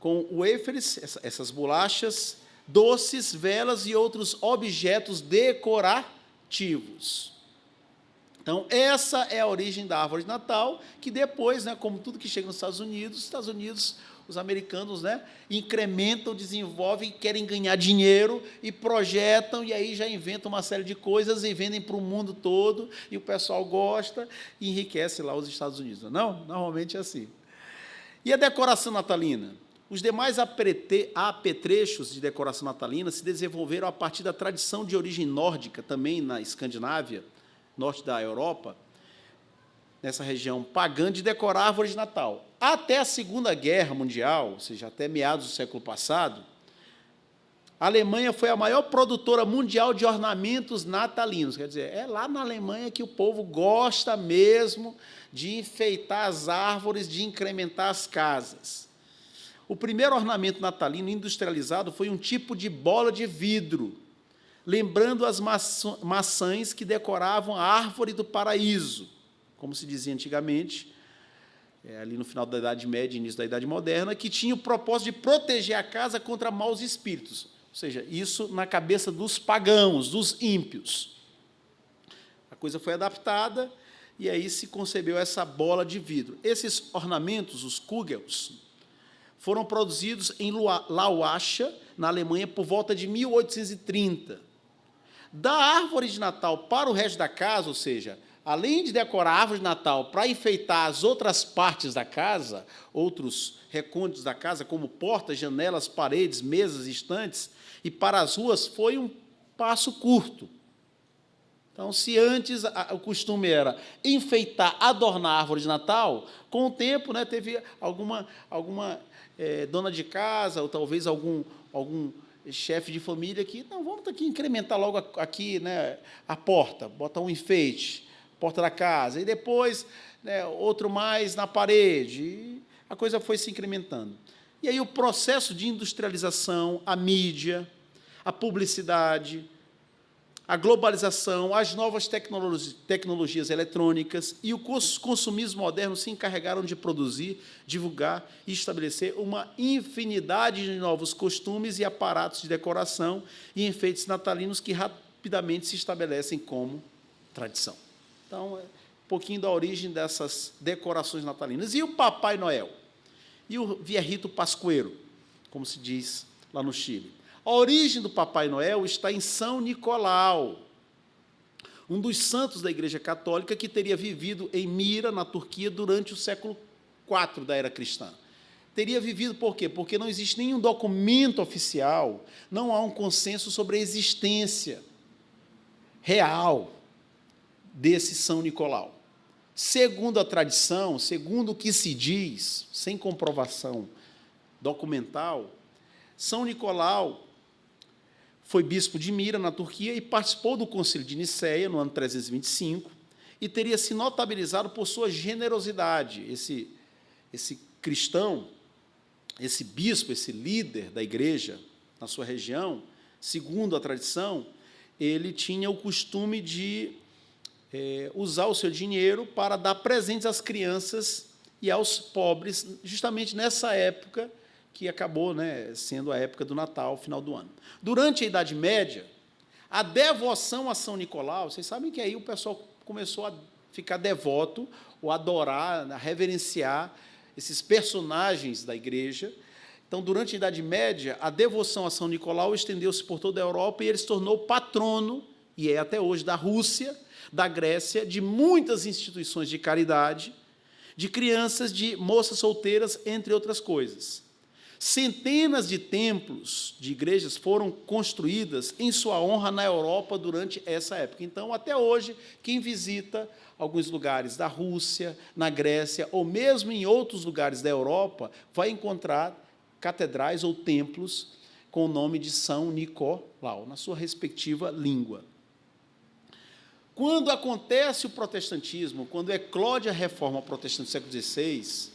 com wafers, essas bolachas, doces, velas e outros objetos decorativos. Então, essa é a origem da árvore de Natal, que depois, como tudo que chega nos Estados Unidos, os americanos incrementam, desenvolvem, querem ganhar dinheiro e projetam, e aí já inventam uma série de coisas e vendem para o mundo todo, e o pessoal gosta e enriquece lá os Estados Unidos. Não? Normalmente é assim. E a decoração natalina? Os demais apetrechos de decoração natalina se desenvolveram a partir da tradição de origem nórdica, também na Escandinávia, norte da Europa, nessa região pagã, de decorar árvores de Natal. Até a Segunda Guerra Mundial, ou seja, até meados do século passado, a Alemanha foi a maior produtora mundial de ornamentos natalinos. Quer dizer, é lá na Alemanha que o povo gosta mesmo de enfeitar as árvores, de incrementar as casas. O primeiro ornamento natalino industrializado foi um tipo de bola de vidro, lembrando as maçãs que decoravam a árvore do paraíso, como se dizia antigamente, ali no final da Idade Média, início da Idade Moderna, que tinha o propósito de proteger a casa contra maus espíritos. Ou seja, isso na cabeça dos pagãos, dos ímpios. A coisa foi adaptada e aí se concebeu essa bola de vidro. Esses ornamentos, os Kugels, foram produzidos em Lauacha, na Alemanha, por volta de 1830. Da árvore de Natal para o resto da casa, ou seja, além de decorar a árvore de Natal para enfeitar as outras partes da casa, outros recônditos da casa, como portas, janelas, paredes, mesas, estantes, e para as ruas, foi um passo curto. Então, se antes o costume era enfeitar, adornar a árvore de Natal, com o tempo teve alguma dona de casa, ou talvez algum chefe de família que, não, vamos aqui incrementar logo aqui a porta, botar um enfeite, porta da casa, e depois, né, outro mais na parede, e a coisa foi se incrementando. E aí o processo de industrialização, a mídia, a publicidade, a globalização, as novas tecnologias eletrônicas e o consumismo moderno se encarregaram de produzir, divulgar e estabelecer uma infinidade de novos costumes e aparatos de decoração e enfeites natalinos que rapidamente se estabelecem como tradição. Então, um pouquinho da origem dessas decorações natalinas. E o Papai Noel? E o Viejito Pascuero, como se diz lá no Chile? A origem do Papai Noel está em São Nicolau, um dos santos da Igreja Católica que teria vivido em Mira, na Turquia, durante o século IV da era cristã. Teria vivido por quê? Porque não existe nenhum documento oficial, não há um consenso sobre a existência real desse São Nicolau. Segundo a tradição, segundo o que se diz, sem comprovação documental, São Nicolau foi bispo de Mira, na Turquia, e participou do Concílio de Nicéia, no ano 325, e teria se notabilizado por sua generosidade. Esse cristão, esse bispo, esse líder da igreja na sua região, segundo a tradição, ele tinha o costume de usar o seu dinheiro para dar presentes às crianças e aos pobres, justamente nessa época que acabou, né, sendo a época do Natal, final do ano. Durante a Idade Média, a devoção a São Nicolau, vocês sabem que aí o pessoal começou a ficar devoto, ou adorar, a reverenciar esses personagens da igreja. Então, durante a Idade Média, a devoção a São Nicolau estendeu-se por toda a Europa e ele se tornou patrono, e é até hoje, da Rússia, da Grécia, de muitas instituições de caridade, de crianças, de moças solteiras, entre outras coisas. Centenas de templos, de igrejas, foram construídas em sua honra na Europa durante essa época. Então, até hoje, quem visita alguns lugares da Rússia, na Grécia, ou mesmo em outros lugares da Europa, vai encontrar catedrais ou templos com o nome de São Nicolau, na sua respectiva língua. Quando acontece o protestantismo, quando eclode a reforma protestante do século XVI,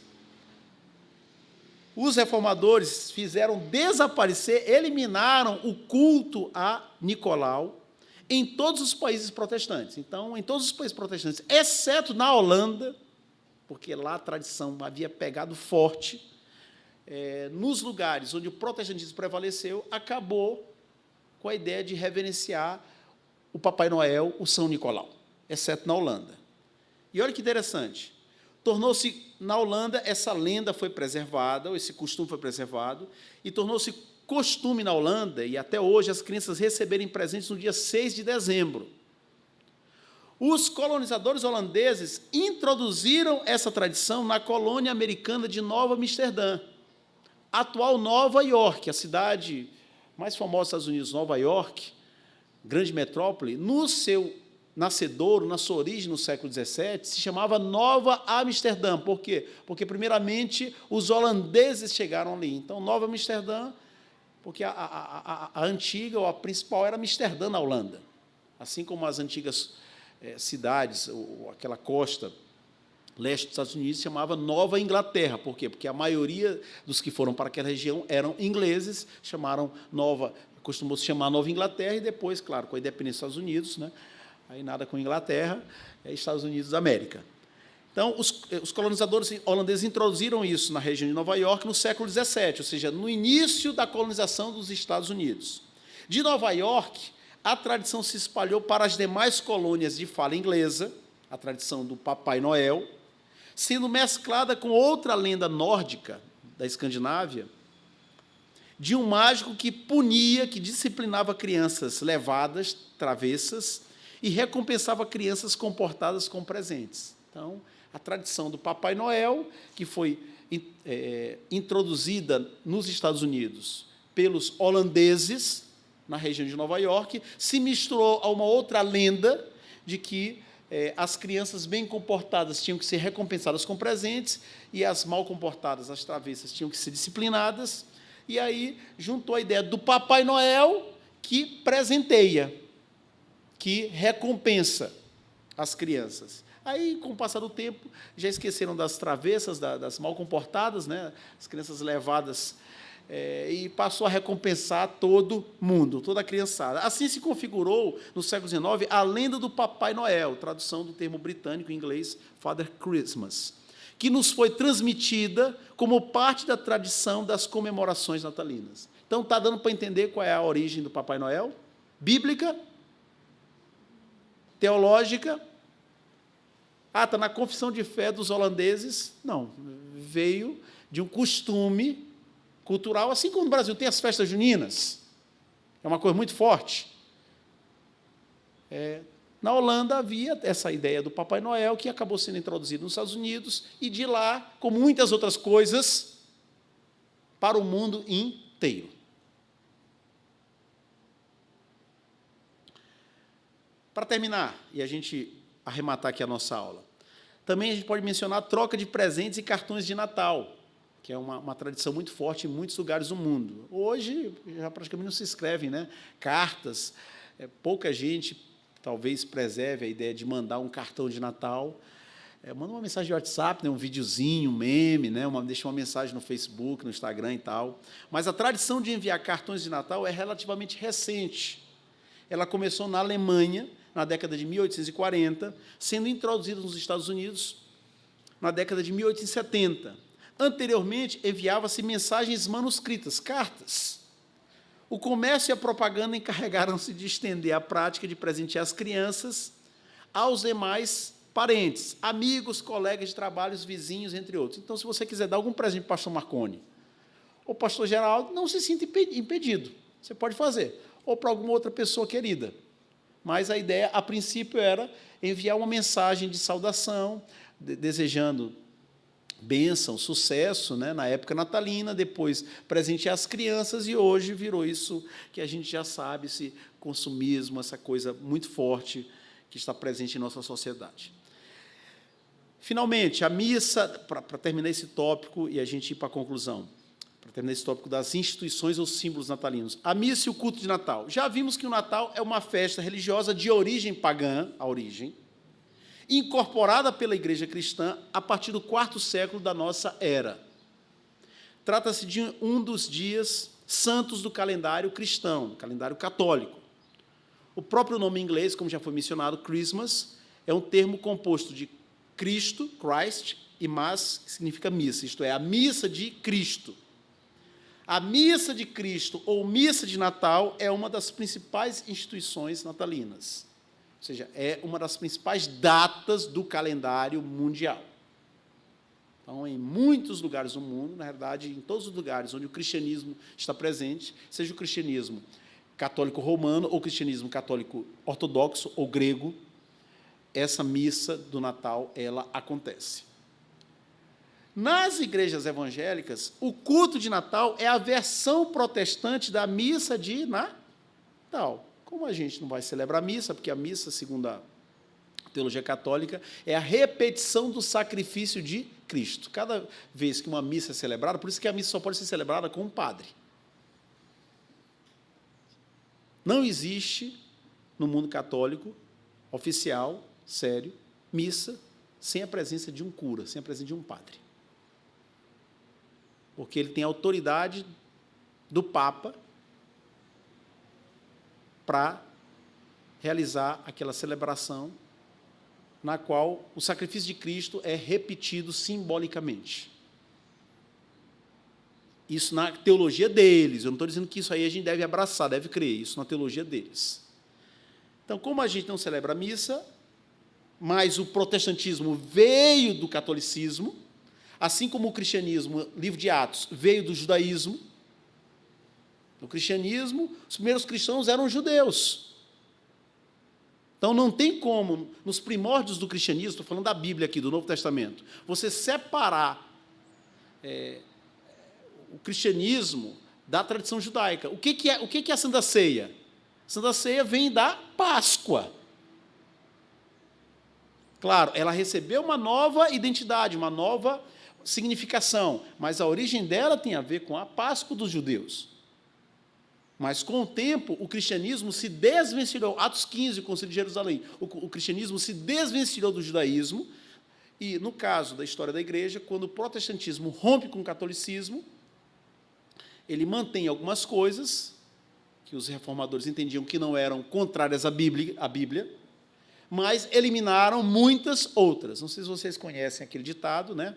os reformadores fizeram desaparecer, eliminaram o culto a Nicolau em todos os países protestantes. Então, em todos os países protestantes, exceto na Holanda, porque lá a tradição havia pegado forte, nos lugares onde o protestantismo prevaleceu, acabou com a ideia de reverenciar o Papai Noel, o São Nicolau, exceto na Holanda. E olha que interessante, tornou-se, na Holanda, essa lenda foi preservada, ou esse costume foi preservado, e tornou-se costume na Holanda, e até hoje, as crianças receberem presentes no dia 6 de dezembro. Os colonizadores holandeses introduziram essa tradição na colônia americana de Nova Amsterdã, atual Nova York, a cidade mais famosa dos Estados Unidos, Nova York, grande metrópole, no seu nascedouro, na sua origem, no século XVII, se chamava Nova Amsterdã. Por quê? Porque, primeiramente, os holandeses chegaram ali. Então, Nova Amsterdã, porque a antiga, ou a principal, era Amsterdã, na Holanda. Assim como as antigas cidades, ou aquela costa leste dos Estados Unidos, se chamava Nova Inglaterra. Por quê? Porque a maioria dos que foram para aquela região eram ingleses, costumou-se chamar Nova Inglaterra, e depois, claro, com a independência dos Estados Unidos, né, aí nada com Inglaterra, Estados Unidos da América. Então, os colonizadores holandeses introduziram isso na região de Nova York no século XVII, ou seja, no início da colonização dos Estados Unidos. De Nova York, a tradição se espalhou para as demais colônias de fala inglesa, a tradição do Papai Noel, sendo mesclada com outra lenda nórdica da Escandinávia, de um mágico que punia, que disciplinava crianças levadas, travessas, e recompensava crianças comportadas com presentes. Então, a tradição do Papai Noel, que foi introduzida nos Estados Unidos pelos holandeses, na região de Nova York, se misturou a uma outra lenda de que as crianças bem comportadas tinham que ser recompensadas com presentes e as mal comportadas, as travessas, tinham que ser disciplinadas, e aí juntou a ideia do Papai Noel, que presenteia, que recompensa. as crianças. Aí, com o passar do tempo, já esqueceram das travessas, das mal comportadas, né? As crianças levadas, e passou a recompensar todo mundo, toda a criançada. Assim se configurou, no século XIX, a lenda do Papai Noel, tradução do termo britânico em inglês, Father Christmas, que nos foi transmitida como parte da tradição das comemorações natalinas. Então, está dando para entender qual é a origem do Papai Noel? Bíblica? Teológica? Está na confissão de fé dos holandeses? Não, veio de um costume cultural, assim como no Brasil tem as festas juninas, é uma coisa muito forte. Na Holanda havia essa ideia do Papai Noel, que acabou sendo introduzido nos Estados Unidos, e de lá, com muitas outras coisas, para o mundo inteiro. Para terminar, e a gente arrematar aqui a nossa aula, também a gente pode mencionar a troca de presentes e cartões de Natal, que é uma tradição muito forte em muitos lugares do mundo. Hoje, já praticamente não se escrevem, né, cartas, pouca gente talvez preserve a ideia de mandar um cartão de Natal. Manda uma mensagem de WhatsApp, né, um videozinho, um meme, né, deixa uma mensagem no Facebook, no Instagram e tal. Mas a tradição de enviar cartões de Natal é relativamente recente. Ela começou na Alemanha, na década de 1840, sendo introduzida nos Estados Unidos na década de 1870. Anteriormente, enviava-se mensagens manuscritas, cartas. O comércio e a propaganda encarregaram-se de estender a prática de presentear as crianças aos demais parentes, amigos, colegas de trabalho, vizinhos, entre outros. Então, se você quiser dar algum presente para o pastor Marconi ou pastor Geraldo, não se sinta impedido. Você pode fazer. Ou para alguma outra pessoa querida. Mas a ideia, a princípio, era enviar uma mensagem de saudação, desejando bênção, sucesso, né, na época natalina, depois presentear as crianças, e hoje virou isso que a gente já sabe, esse consumismo, essa coisa muito forte que está presente em nossa sociedade. Finalmente, a missa, para terminar esse tópico e a gente ir para a conclusão, para terminar esse tópico das instituições ou símbolos natalinos, a missa e o culto de Natal. Já vimos que o Natal é uma festa religiosa de origem pagã, a origem, incorporada pela Igreja cristã a partir do IV século da nossa era. Trata-se de um dos dias santos do calendário cristão, do calendário católico. O próprio nome em inglês, como já foi mencionado, Christmas, é um termo composto de Cristo, Christ, e mas, que significa missa, isto é, a missa de Cristo. A missa de Cristo, ou missa de Natal, é uma das principais instituições natalinas. Ou seja, é uma das principais datas do calendário mundial. Então, em muitos lugares do mundo, na verdade, em todos os lugares onde o cristianismo está presente, seja o cristianismo católico romano ou cristianismo católico ortodoxo ou grego, essa missa do Natal, ela acontece. Nas igrejas evangélicas, o culto de Natal é a versão protestante da missa de Natal. Como a gente não vai celebrar a missa, porque a missa, segundo a teologia católica, é a repetição do sacrifício de Cristo. Cada vez que uma missa é celebrada, por isso que a missa só pode ser celebrada com um padre. Não existe, no mundo católico, oficial, sério, missa sem a presença de um cura, sem a presença de um padre. Porque ele tem a autoridade do Papa para realizar aquela celebração na qual o sacrifício de Cristo é repetido simbolicamente. Isso na teologia deles, eu não estou dizendo que isso aí a gente deve abraçar, deve crer, isso na teologia deles. Então, como a gente não celebra a missa, mas o protestantismo veio do catolicismo, assim como o cristianismo, livro de Atos, veio do judaísmo. No cristianismo, os primeiros cristãos eram judeus. Então, não tem como, nos primórdios do cristianismo, estou falando da Bíblia aqui, do Novo Testamento, você separar o cristianismo da tradição judaica. O que é a Santa Ceia? A Santa Ceia vem da Páscoa. Claro, ela recebeu uma nova identidade, uma nova significação, mas a origem dela tem a ver com a Páscoa dos judeus. Mas, com o tempo, o cristianismo se desvencilhou. Atos 15, o Concílio de Jerusalém. O cristianismo se desvencilhou do judaísmo. E, no caso da história da igreja, quando o protestantismo rompe com o catolicismo, ele mantém algumas coisas que os reformadores entendiam que não eram contrárias à Bíblia, mas eliminaram muitas outras. Não sei se vocês conhecem aquele ditado, né?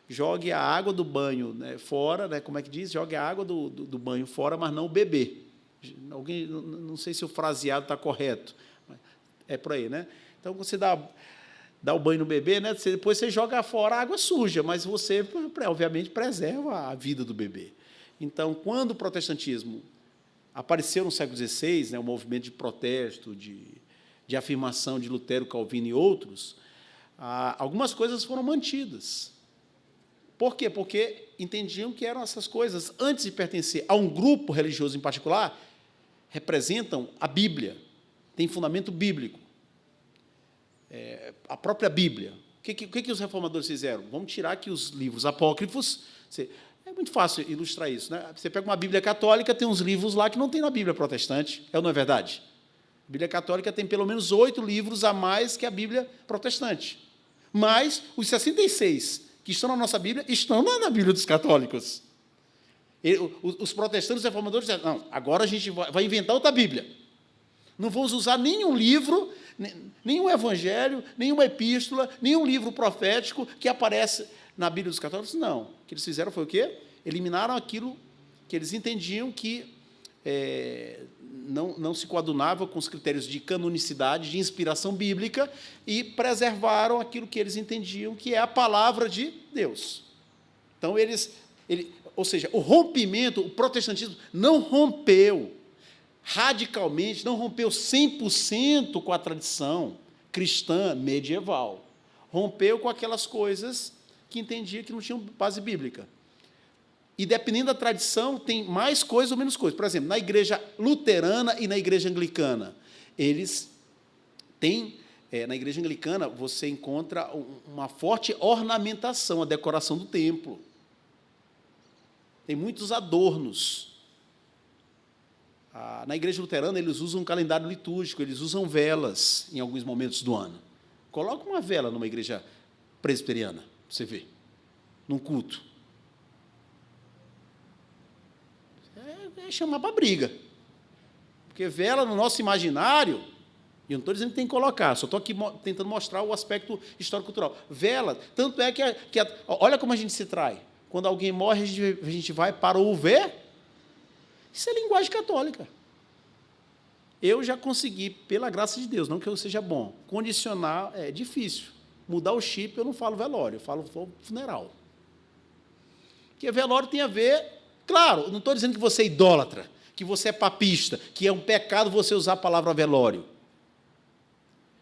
Jogue a água do banho, né, fora, né, como é que diz? Jogue a água do banho fora, mas não o bebê. Alguém, não sei se o fraseado está correto. É por aí, né? Então, você dá o banho no bebê, né, depois você joga fora a água suja, mas você, obviamente, preserva a vida do bebê. Então, quando o protestantismo apareceu no século XVI, né, o movimento de protesto, de afirmação de Lutero, Calvino e outros, algumas coisas foram mantidas. Por quê? Porque entendiam que eram essas coisas, antes de pertencer a um grupo religioso em particular, representam a Bíblia, tem fundamento bíblico. A própria Bíblia. O que os reformadores fizeram? Vamos tirar aqui os livros apócrifos. É muito fácil ilustrar isso, né? Você pega uma Bíblia católica, tem uns livros lá que não tem na Bíblia protestante, ou não é verdade? A Bíblia católica tem pelo menos 8 livros a mais que a Bíblia protestante. Mas os 66 que estão na nossa Bíblia estão na Bíblia dos católicos. Os protestantes reformadores dizem, não, agora a gente vai inventar outra Bíblia. Não vamos usar nenhum livro, nenhum evangelho, nenhuma epístola, nenhum livro profético que aparece na Bíblia dos católicos. Não. O que eles fizeram foi o quê? Eliminaram aquilo que eles entendiam que não se coadunava com os critérios de canonicidade, de inspiração bíblica, e preservaram aquilo que eles entendiam que é a palavra de Deus. Então, ou seja, o rompimento, o protestantismo não rompeu radicalmente, não rompeu 100% com a tradição cristã medieval. Rompeu com aquelas coisas que entendia que não tinham base bíblica. E, dependendo da tradição, tem mais coisa ou menos coisa. Por exemplo, na igreja luterana e na igreja anglicana, eles têm, na igreja anglicana, você encontra uma forte ornamentação, a decoração do templo. Tem muitos adornos. Na igreja luterana, eles usam um calendário litúrgico, eles usam velas em alguns momentos do ano. Coloca uma vela numa igreja presbiteriana, para você ver, num culto. É chamar para briga. Porque vela, no nosso imaginário, e eu não estou dizendo que tem que colocar, só estou aqui tentando mostrar o aspecto histórico-cultural. Vela, tanto é que olha como a gente se trai. Quando alguém morre, a gente vai para o ver. Isso é linguagem católica. Eu já consegui, pela graça de Deus, não que eu seja bom, condicionar, é difícil. Mudar o chip, eu não falo velório, eu falo funeral. Porque velório tem a ver, claro, não estou dizendo que você é idólatra, que você é papista, que é um pecado você usar a palavra velório.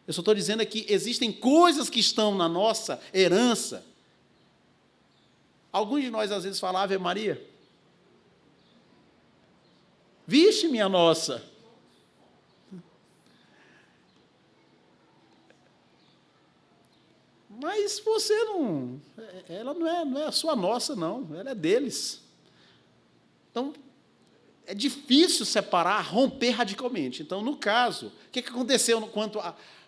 Eu só estou dizendo que existem coisas que estão na nossa herança. Alguns de nós, às vezes, falam Ave Maria. Vixe, minha nossa! Mas você não... Ela não é a sua nossa, não. Ela é deles. Então, é difícil separar, romper radicalmente. Então, no caso, o que aconteceu quanto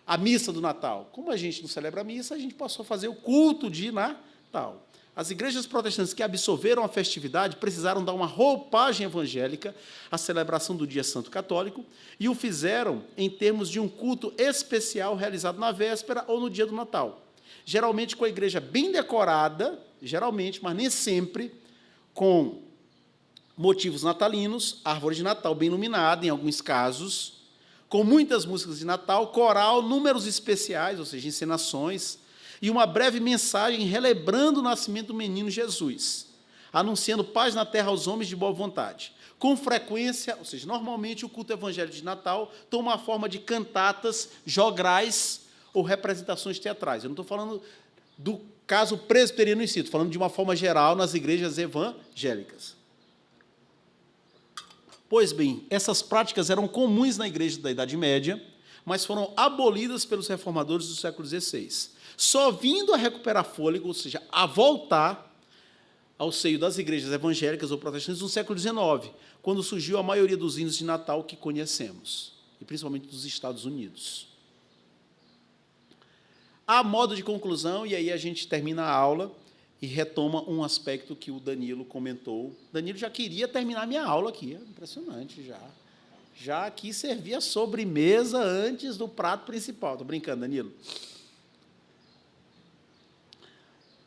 à missa do Natal? Como a gente não celebra a missa, a gente passou a fazer o culto de Natal. As igrejas protestantes que absorveram a festividade precisaram dar uma roupagem evangélica à celebração do Dia Santo Católico e o fizeram em termos de um culto especial realizado na véspera ou no dia do Natal. Geralmente com a igreja bem decorada, geralmente, mas nem sempre, com motivos natalinos, árvore de Natal bem iluminada, em alguns casos, com muitas músicas de Natal, coral, números especiais, ou seja, encenações, e uma breve mensagem relembrando o nascimento do menino Jesus, anunciando paz na terra aos homens de boa vontade. Com frequência, ou seja, normalmente o culto evangélico de Natal toma a forma de cantatas, jograis ou representações teatrais. Eu não estou falando do caso presbiteriano em si, estou falando de uma forma geral nas igrejas evangélicas. Pois bem, essas práticas eram comuns na igreja da Idade Média, mas foram abolidas pelos reformadores do século XVI. Só vindo a recuperar fôlego, ou seja, a voltar ao seio das igrejas evangélicas ou protestantes no século XIX, quando surgiu a maioria dos hinos de Natal que conhecemos, e principalmente dos Estados Unidos. A modo de conclusão, e aí a gente termina a aula e retoma um aspecto que o Danilo comentou. Danilo já queria terminar minha aula aqui, impressionante já. Já aqui servia sobremesa antes do prato principal. Estou brincando, Danilo.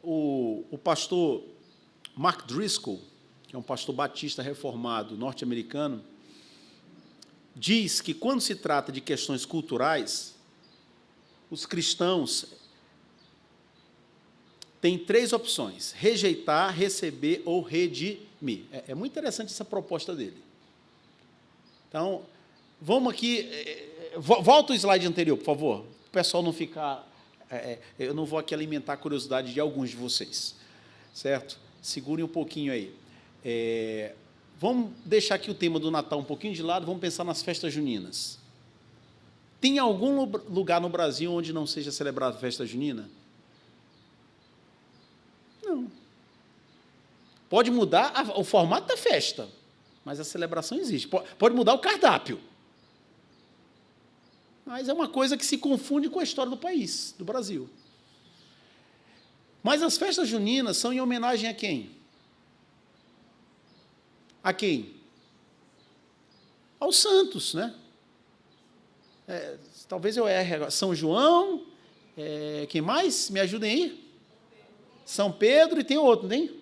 O pastor Mark Driscoll, que é um pastor batista reformado norte-americano, diz que, quando se trata de questões culturais, os cristãos têm 3 opções: rejeitar, receber ou redimir. É muito interessante essa proposta dele. Então, vamos aqui... Volta o slide anterior, por favor, para o pessoal não ficar... eu não vou aqui alimentar a curiosidade de alguns de vocês, certo? Segurem um pouquinho aí. Vamos deixar aqui o tema do Natal um pouquinho de lado, vamos pensar nas festas juninas. Tem algum lugar no Brasil onde não seja celebrada a festa junina? Não. Pode mudar o formato da festa, mas a celebração existe. Pode mudar o cardápio. Mas é uma coisa que se confunde com a história do país, do Brasil. Mas as festas juninas são em homenagem a quem? A quem? Aos santos, né? Talvez eu erre agora. São João, quem mais? Me ajudem aí. São Pedro e tem outro, não tem?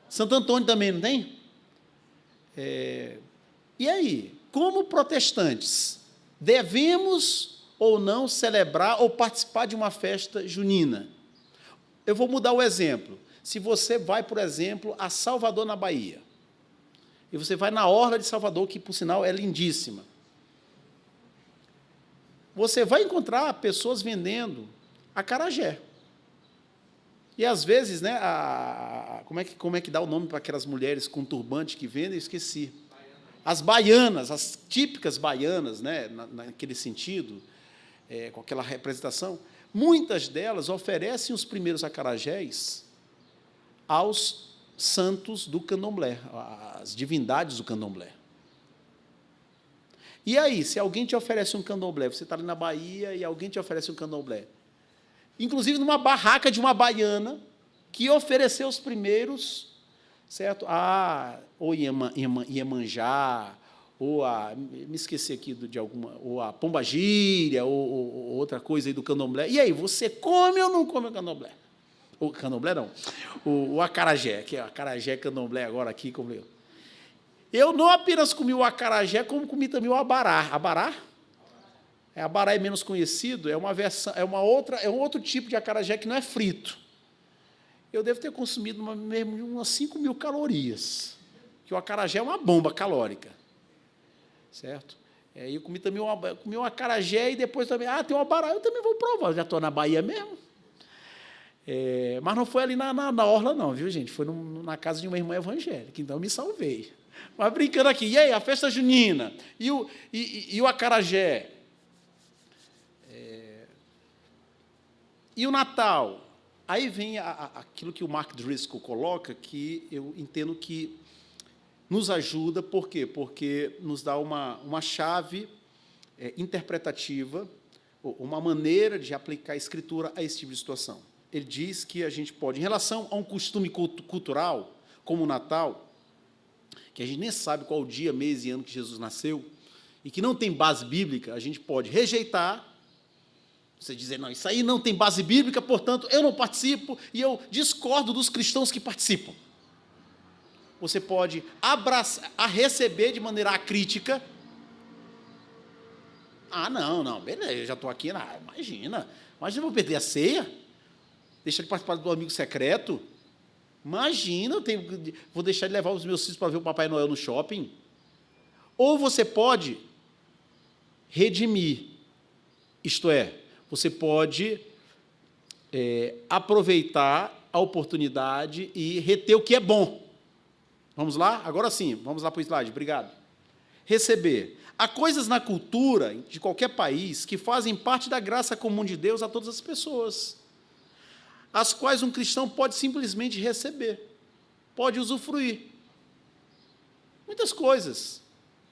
Santo Antônio também, não tem? E aí, como protestantes, devemos ou não celebrar ou participar de uma festa junina? Eu vou mudar o exemplo. Se você vai, por exemplo, a Salvador, na Bahia, e você vai na orla de Salvador, que, por sinal, é lindíssima, você vai encontrar pessoas vendendo acarajé. E, às vezes, né, como é que dá o nome para aquelas mulheres com turbante que vendem? Eu esqueci. As baianas, as típicas baianas, né, naquele sentido, com aquela representação, muitas delas oferecem os primeiros acarajés aos santos do candomblé, às divindades do candomblé. E aí, se alguém te oferece um candomblé, você está ali na Bahia e alguém te oferece um candomblé, inclusive numa barraca de uma baiana que ofereceu os primeiros, certo? Ou Iemanjá, ou me esqueci aqui de alguma, ou a Pombagíria, ou outra coisa aí do candomblé. E aí, você come ou não come o candomblé? O candomblé não, o acarajé, que é acarajé candomblé agora aqui, como eu não apenas comi o acarajé, como comi também o abará. Abará? Abará é menos conhecido, é um outro tipo de acarajé que não é frito. Eu devo ter consumido mesmo umas 5.000 calorias, que o acarajé é uma bomba calórica, certo? Eu comi também um acarajé e depois também, tem um abará, eu também vou provar, já estou na Bahia mesmo. Mas não foi ali na orla não, viu, gente? Foi na casa de uma irmã evangélica, então eu me salvei. Mas brincando aqui, e aí, a festa junina, e o acarajé, e o Natal? Aí vem aquilo que o Mark Driscoll coloca, que eu entendo que nos ajuda, por quê? Porque nos dá uma chave interpretativa, uma maneira de aplicar a Escritura a esse tipo de situação. Ele diz que a gente pode, em relação a um costume cultural, como o Natal, que a gente nem sabe qual o dia, mês e ano que Jesus nasceu, e que não tem base bíblica, a gente pode rejeitar, você dizer, não, isso aí não tem base bíblica, portanto, eu não participo, e eu discordo dos cristãos que participam. Você pode receber de maneira acrítica. Não, beleza, eu já estou aqui, imagina, eu vou perder a ceia, deixar de participar do amigo secreto, imagina, vou deixar de levar os meus filhos para ver o Papai Noel no shopping. Ou você pode redimir, isto é, você pode aproveitar a oportunidade e reter o que é bom. Vamos lá? Agora sim, vamos lá para o slide, obrigado. Receber. Há coisas na cultura de qualquer país que fazem parte da graça comum de Deus a todas as pessoas, as quais um cristão pode simplesmente receber. pode usufruir. Muitas coisas.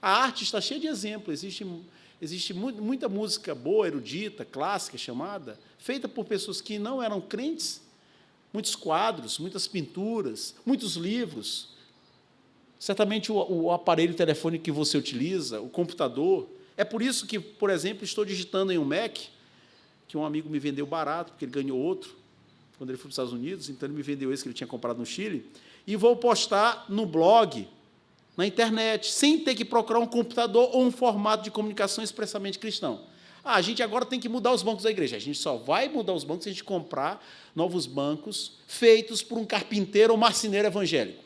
A arte está cheia de exemplos. Existe muita música boa, erudita, clássica, chamada, feita por pessoas que não eram crentes. Muitos quadros, muitas pinturas, muitos livros. Certamente o aparelho telefônico que você utiliza, o computador. É por isso que, por exemplo, estou digitando em um Mac, que um amigo me vendeu barato, porque ele ganhou outro, quando ele foi para os Estados Unidos, então ele me vendeu esse que ele tinha comprado no Chile, e vou postar no blog, na internet, sem ter que procurar um computador ou um formato de comunicação expressamente cristão. A gente agora tem que mudar os bancos da igreja. A gente só vai mudar os bancos se a gente comprar novos bancos feitos por um carpinteiro ou marceneiro evangélico.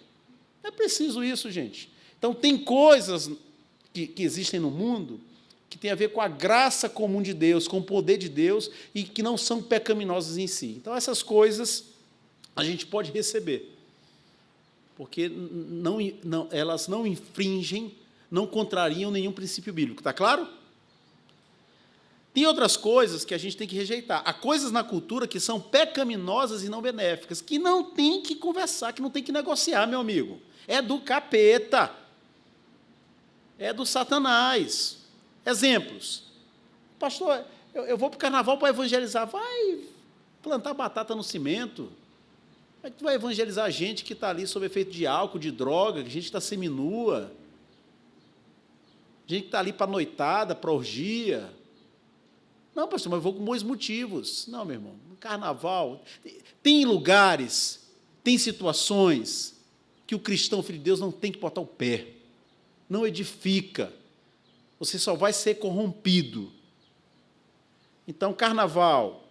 É preciso isso, gente. Então, tem coisas que existem no mundo que têm a ver com a graça comum de Deus, com o poder de Deus, e que não são pecaminosas em si. Então, essas coisas a gente pode receber, porque elas não infringem, não contrariam nenhum princípio bíblico. Está claro? Tem outras coisas que a gente tem que rejeitar. Há coisas na cultura que são pecaminosas e não benéficas, que não tem que conversar, que não tem que negociar, meu amigo. É do capeta. É do Satanás. Exemplos. Pastor, eu vou para o carnaval para evangelizar. Vai plantar batata no cimento. Como é que tu vai evangelizar gente que está ali sob efeito de álcool, de droga, gente que está seminua, gente que está ali para noitada, para orgia? Não, pastor, mas eu vou com bons motivos. Não, meu irmão, no carnaval, tem lugares, tem situações que o cristão, filho de Deus, não tem que botar o pé, não edifica, você só vai ser corrompido. Então, carnaval,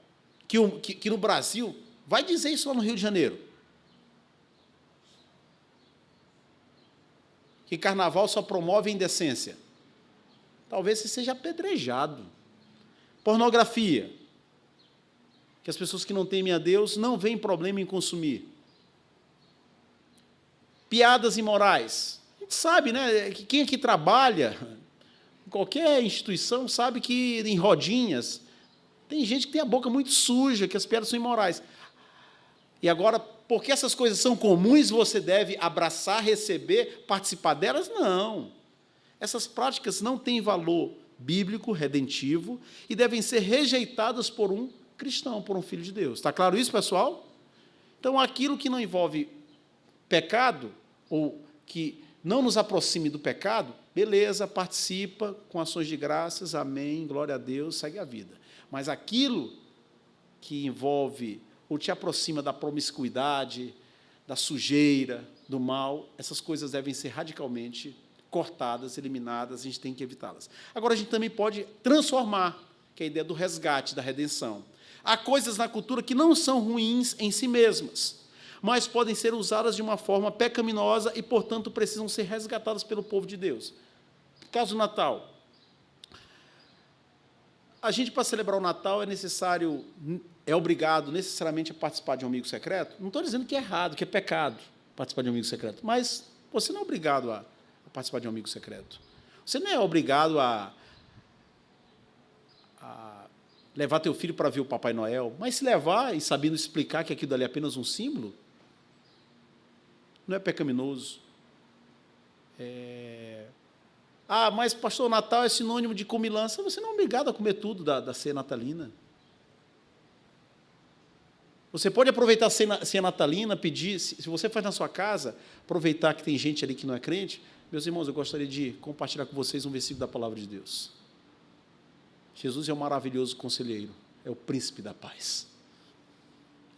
que no Brasil, vai dizer isso lá no Rio de Janeiro, que carnaval só promove a indecência. Talvez você seja apedrejado. Pornografia, que as pessoas que não temem a Deus não veem problema em consumir. Piadas imorais. A gente sabe, né? Que quem aqui trabalha, em qualquer instituição, sabe que em rodinhas tem gente que tem a boca muito suja, que as piadas são imorais. E agora, porque essas coisas são comuns, você deve abraçar, receber, participar delas? Não. Essas práticas não têm valor bíblico, redentivo, e devem ser rejeitadas por um cristão, por um filho de Deus. Está claro isso, pessoal? Então, aquilo que não envolve pecado, ou que não nos aproxime do pecado, beleza, participa com ações de graças, amém, glória a Deus, segue a vida. Mas aquilo que envolve ou te aproxima da promiscuidade, da sujeira, do mal, essas coisas devem ser radicalmente cortadas, eliminadas, a gente tem que evitá-las. Agora, a gente também pode transformar, que é a ideia do resgate, da redenção. Há coisas na cultura que não são ruins em si mesmas, mas podem ser usadas de uma forma pecaminosa e, portanto, precisam ser resgatadas pelo povo de Deus. Caso do Natal. A gente, para celebrar o Natal, é obrigado necessariamente a participar de um amigo secreto? Não estou dizendo que é errado, que é pecado participar de um amigo secreto, mas você não é obrigado a participar de um amigo secreto. Você não é obrigado a levar teu filho para ver o Papai Noel, mas se levar e sabendo explicar que aquilo ali é apenas um símbolo, não é pecaminoso. Mas, pastor, Natal é sinônimo de comilança. Você não é obrigado a comer tudo da ceia natalina. Você pode aproveitar a ceia natalina, pedir, se você faz na sua casa, aproveitar que tem gente ali que não é crente. Meus irmãos, eu gostaria de compartilhar com vocês um versículo da palavra de Deus. Jesus é um maravilhoso conselheiro, é o príncipe da paz.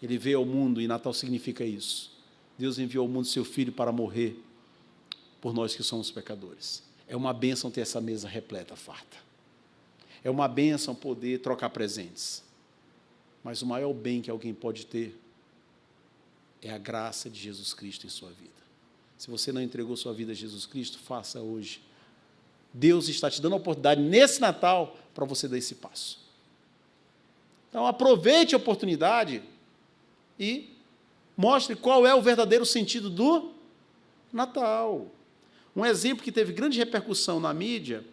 Ele veio ao mundo, e Natal significa isso. Deus enviou ao mundo seu Filho para morrer por nós que somos pecadores. É uma bênção ter essa mesa repleta, farta. É uma bênção poder trocar presentes. Mas o maior bem que alguém pode ter é a graça de Jesus Cristo em sua vida. Se você não entregou sua vida a Jesus Cristo, faça hoje. Deus está te dando a oportunidade, nesse Natal, para você dar esse passo. Então, aproveite a oportunidade e mostre qual é o verdadeiro sentido do Natal. Um exemplo que teve grande repercussão na mídia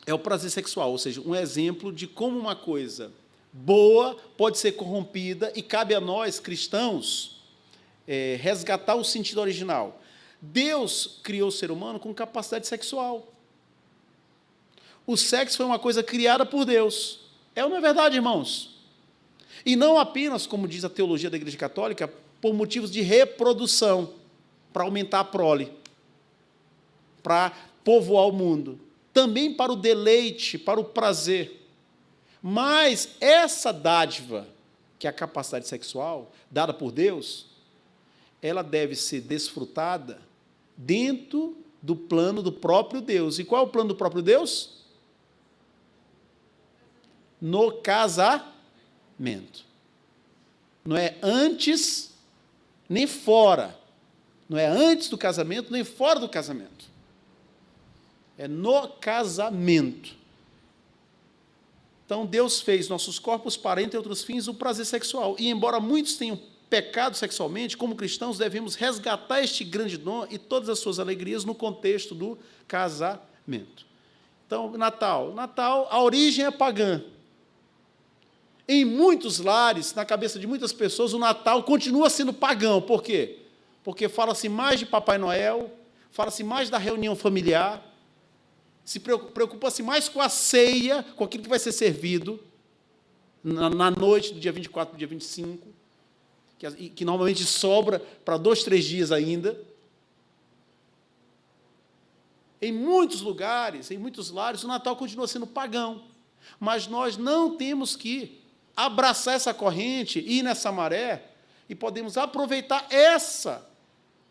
é o prazer sexual, ou seja, um exemplo de como uma coisa boa pode ser corrompida e cabe a nós, cristãos, resgatar o sentido original. Deus criou o ser humano com capacidade sexual. O sexo foi uma coisa criada por Deus. É ou não é verdade, irmãos? E não apenas, como diz a teologia da Igreja Católica, por motivos de reprodução, para aumentar a prole, para povoar o mundo. Também para o deleite, para o prazer. Mas essa dádiva, que é a capacidade sexual, dada por Deus, ela deve ser desfrutada dentro do plano do próprio Deus. E qual é o plano do próprio Deus? No casamento. Não é antes nem fora. Não é antes do casamento nem fora do casamento. É no casamento. Então, Deus fez nossos corpos para, entre outros fins, o prazer sexual. E, embora muitos tenham pecado sexualmente, como cristãos, devemos resgatar este grande dom e todas as suas alegrias no contexto do casamento. Então, Natal, a origem é pagã. Em muitos lares, na cabeça de muitas pessoas, o Natal continua sendo pagão. Por quê? Porque fala-se mais de Papai Noel, fala-se mais da reunião familiar, se preocupa-se mais com a ceia, com aquilo que vai ser servido na noite do dia 24 para o dia 25, que normalmente sobra para 2, 3 dias ainda. Em muitos lugares, em muitos lares, o Natal continua sendo pagão. Mas nós não temos que abraçar essa corrente, ir nessa maré, e podemos aproveitar essa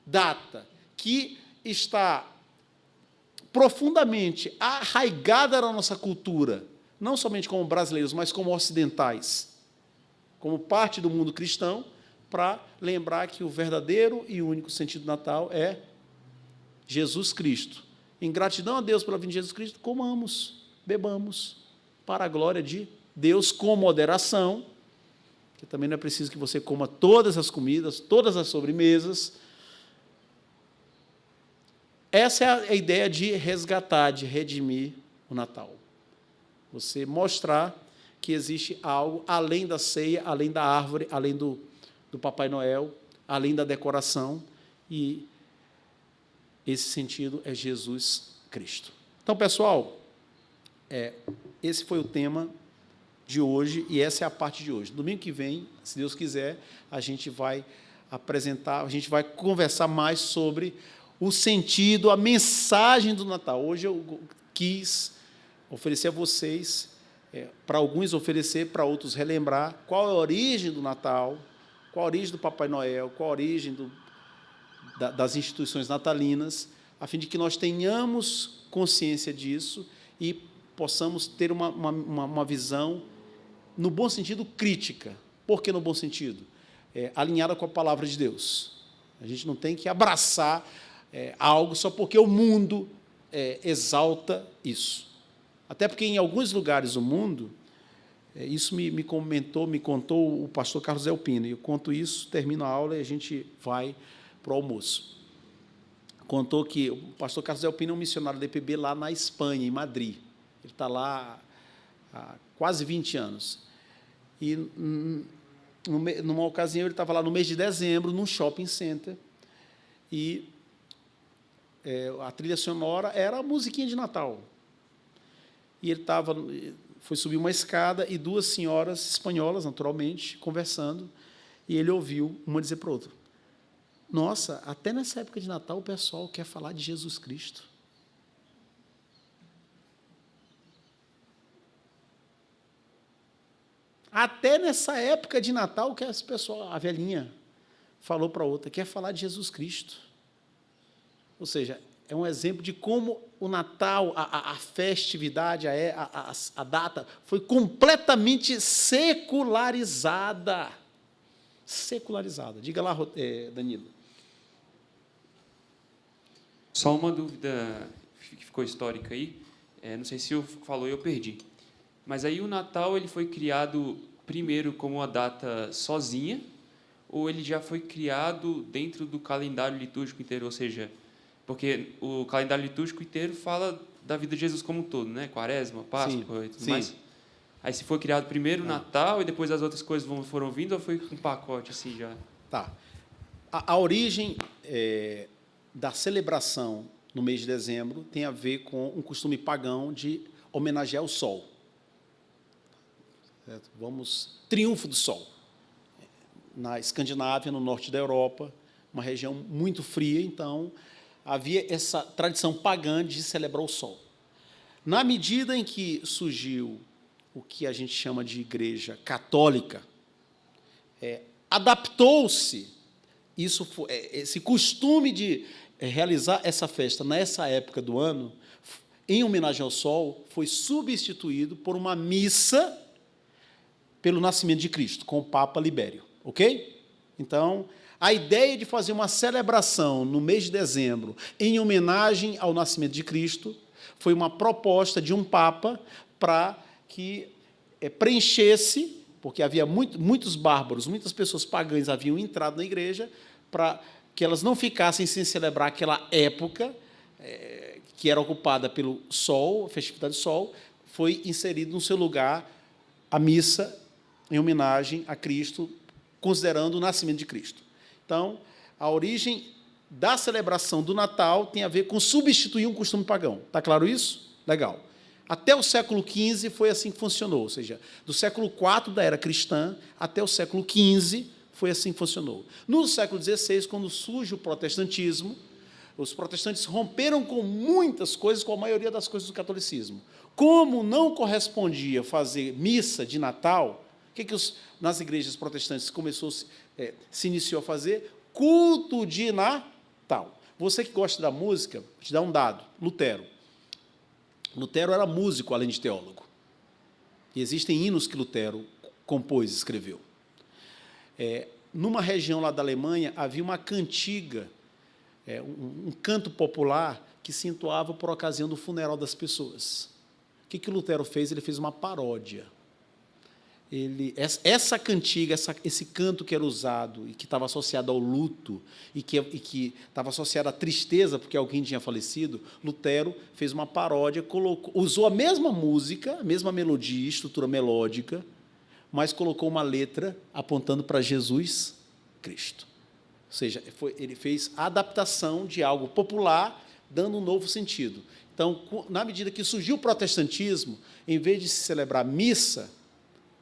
data que está profundamente arraigada na nossa cultura, não somente como brasileiros, mas como ocidentais, como parte do mundo cristão, para lembrar que o verdadeiro e único sentido do Natal é Jesus Cristo. Em gratidão a Deus pela vinda de Jesus Cristo, comamos, bebamos, para a glória de Deus, com moderação, que também não é preciso que você coma todas as comidas, todas as sobremesas. Essa é a ideia de resgatar, de redimir o Natal. Você mostrar que existe algo além da ceia, além da árvore, além do Papai Noel, além da decoração, e esse sentido é Jesus Cristo. Então, pessoal, esse foi o tema de hoje, e essa é a parte de hoje. Domingo que vem, se Deus quiser, a gente vai apresentar, a gente vai conversar mais sobre o sentido, a mensagem do Natal. Hoje eu quis oferecer a vocês, para alguns oferecer, para outros relembrar, qual é a origem do Natal, qual a origem do Papai Noel, qual a origem das instituições natalinas, a fim de que nós tenhamos consciência disso e possamos ter uma visão, no bom sentido, crítica. Por que no bom sentido? Alinhada com a palavra de Deus. A gente não tem que abraçar algo só porque o mundo exalta isso. Até porque, em alguns lugares do mundo, isso me contou o pastor Carlos Elpino, e eu conto isso, termino a aula e a gente vai para o almoço. Contou que o pastor Carlos Elpino é um missionário da EPB lá na Espanha, em Madrid. Ele está lá há quase 20 anos. E, numa ocasião, ele estava lá no mês de dezembro, num shopping center, e a trilha sonora era a musiquinha de Natal. E ele foi subir uma escada, e 2 senhoras espanholas, naturalmente, conversando, e ele ouviu uma dizer para a outra: nossa, até nessa época de Natal o pessoal quer falar de Jesus Cristo. Até nessa época de Natal, que as pessoas, a velhinha falou para a outra, quer falar de Jesus Cristo. Ou seja, é um exemplo de como o Natal, a festividade, a data, foi completamente secularizada. Secularizada. Diga lá, Danilo. Só uma dúvida que ficou histórica aí, não sei se eu falou e eu perdi. Mas aí o Natal ele foi criado primeiro como uma data sozinha, ou ele já foi criado dentro do calendário litúrgico inteiro? Ou seja, porque o calendário litúrgico inteiro fala da vida de Jesus como um todo, né? Quaresma, Páscoa e tudo mais. Aí se foi criado primeiro o Natal e depois as outras coisas foram vindo, ou foi um pacote assim já? Tá. A origem da celebração no mês de dezembro tem a ver com um costume pagão de homenagear o sol. Certo? Triunfo do sol. Na Escandinávia, no norte da Europa, uma região muito fria, então havia essa tradição pagã de celebrar o sol. Na medida em que surgiu o que a gente chama de igreja católica, adaptou-se esse costume de realizar essa festa nessa época do ano, em homenagem ao sol, foi substituído por uma missa pelo nascimento de Cristo, com o Papa Libério, ok? Então, a ideia de fazer uma celebração no mês de dezembro em homenagem ao nascimento de Cristo foi uma proposta de um Papa para que preenchesse, porque havia muitos bárbaros, muitas pessoas pagãs haviam entrado na igreja, para que elas não ficassem sem celebrar aquela época que era ocupada pelo sol, a festividade do sol, foi inserido no seu lugar a missa em homenagem a Cristo, considerando o nascimento de Cristo. Então, a origem da celebração do Natal tem a ver com substituir um costume pagão. Está claro isso? Legal. Até o século XV foi assim que funcionou, ou seja, do século IV da era cristã até o século XV foi assim que funcionou. No século XVI, quando surge o protestantismo, os protestantes romperam com muitas coisas, com a maioria das coisas do catolicismo. Como não correspondia fazer missa de Natal, o que nas igrejas protestantes se iniciou a fazer? Culto de Natal. Você que gosta da música, vou te dar um dado. Lutero era músico, além de teólogo. E existem hinos que Lutero compôs e escreveu. Numa região lá da Alemanha, havia uma cantiga, um canto popular que se entoava por ocasião do funeral das pessoas. O que Lutero fez? Ele fez uma paródia. Essa cantiga, esse canto que era usado e que estava associado ao luto e que estava associado à tristeza porque alguém tinha falecido, Lutero fez uma paródia, usou a mesma música, a mesma melodia, estrutura melódica, mas colocou uma letra apontando para Jesus Cristo. Ou seja, ele fez a adaptação de algo popular, dando um novo sentido. Então, na medida que surgiu o protestantismo, em vez de se celebrar missa,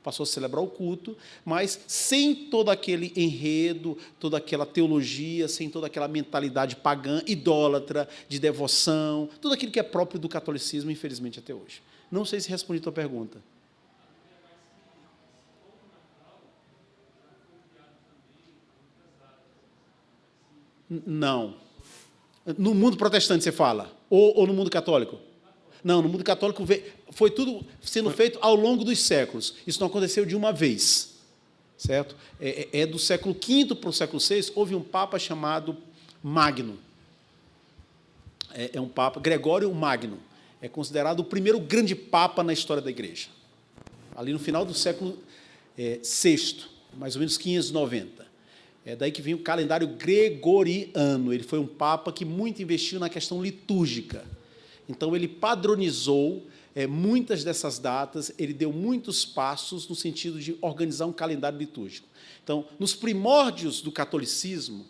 passou a celebrar o culto, mas sem todo aquele enredo, toda aquela teologia, sem toda aquela mentalidade pagã, idólatra, de devoção, tudo aquilo que é próprio do catolicismo, infelizmente, até hoje. Não sei se respondi a tua pergunta. Não. No mundo protestante, você fala? Ou no mundo católico? Não, no mundo católico foi tudo sendo feito ao longo dos séculos. Isso não aconteceu de uma vez, certo? Do século V para o século VI, houve um papa chamado Magno. Um papa, Gregório Magno. É considerado o primeiro grande papa na história da igreja. Ali no final do século VI, mais ou menos 590. É daí que vem o calendário gregoriano. Ele foi um papa que muito investiu na questão litúrgica. Então, ele padronizou muitas dessas datas, ele deu muitos passos no sentido de organizar um calendário litúrgico. Então, nos primórdios do catolicismo,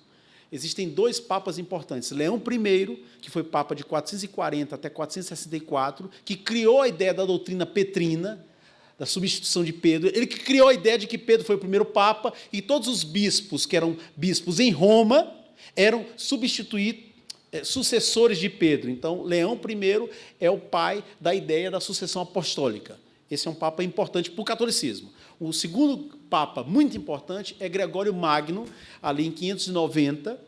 existem dois papas importantes. Leão I, que foi papa de 440 até 464, que criou a ideia da doutrina petrina, da substituição de Pedro. Ele que criou a ideia de que Pedro foi o primeiro papa e todos os bispos, que eram bispos em Roma, eram sucessores de Pedro. Então, Leão I é o pai da ideia da sucessão apostólica. Esse é um papa importante para o catolicismo. O segundo papa, muito importante, é Gregório Magno, ali em 590,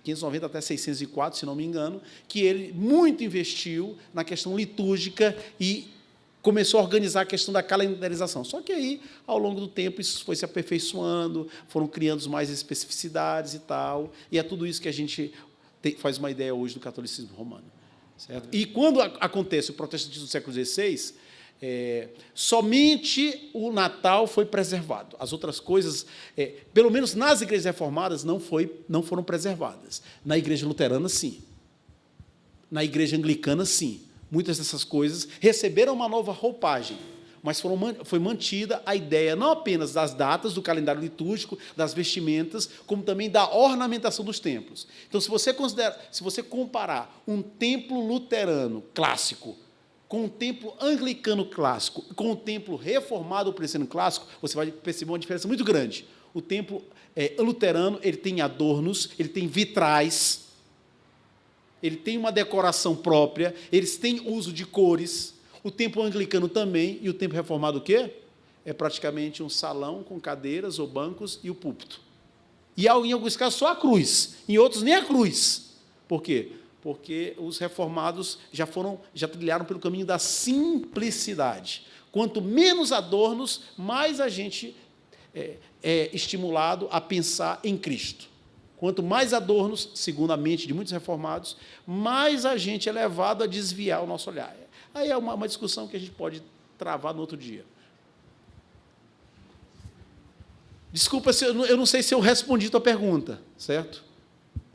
590 até 604, se não me engano, que ele muito investiu na questão litúrgica e começou a organizar a questão da calendarização. Só que aí, ao longo do tempo, isso foi se aperfeiçoando, foram criando mais especificidades e tal, e é tudo isso que a gente faz uma ideia hoje do catolicismo romano. Certo? E quando acontece o protestantismo do século XVI, somente o Natal foi preservado. As outras coisas, pelo menos nas igrejas reformadas, não foram preservadas. Na igreja luterana, sim. Na igreja anglicana, sim. Muitas dessas coisas receberam uma nova roupagem, mas foi mantida a ideia não apenas das datas, do calendário litúrgico, das vestimentas, como também da ornamentação dos templos. Então, se você comparar um templo luterano clássico com um templo anglicano clássico, com um templo reformado ou presbiteriano clássico, você vai perceber uma diferença muito grande. O templo luterano, ele tem adornos, ele tem vitrais, ele tem uma decoração própria, eles têm uso de cores. O templo anglicano também, e o templo reformado o quê? É praticamente um salão com cadeiras ou bancos e o púlpito. E, em alguns casos, só a cruz. Em outros, nem a cruz. Por quê? Porque os reformados já trilharam pelo caminho da simplicidade. Quanto menos adornos, mais a gente é estimulado a pensar em Cristo. Quanto mais adornos, segundo a mente de muitos reformados, mais a gente é levado a desviar o nosso olhar. Aí é uma discussão que a gente pode travar no outro dia. Desculpa, eu não sei se eu respondi a tua pergunta, certo?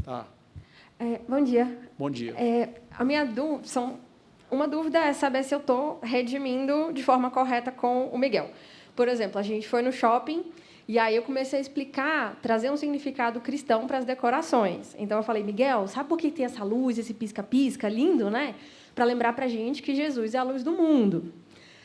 Tá. Bom dia. Bom dia. A minha uma dúvida é saber se eu estou redimindo de forma correta com o Miguel. Por exemplo, a gente foi no shopping e aí eu comecei a explicar, trazer um significado cristão para as decorações. Então, eu falei, Miguel, sabe por que tem essa luz, esse pisca-pisca lindo, né? Para lembrar para a gente que Jesus é a luz do mundo.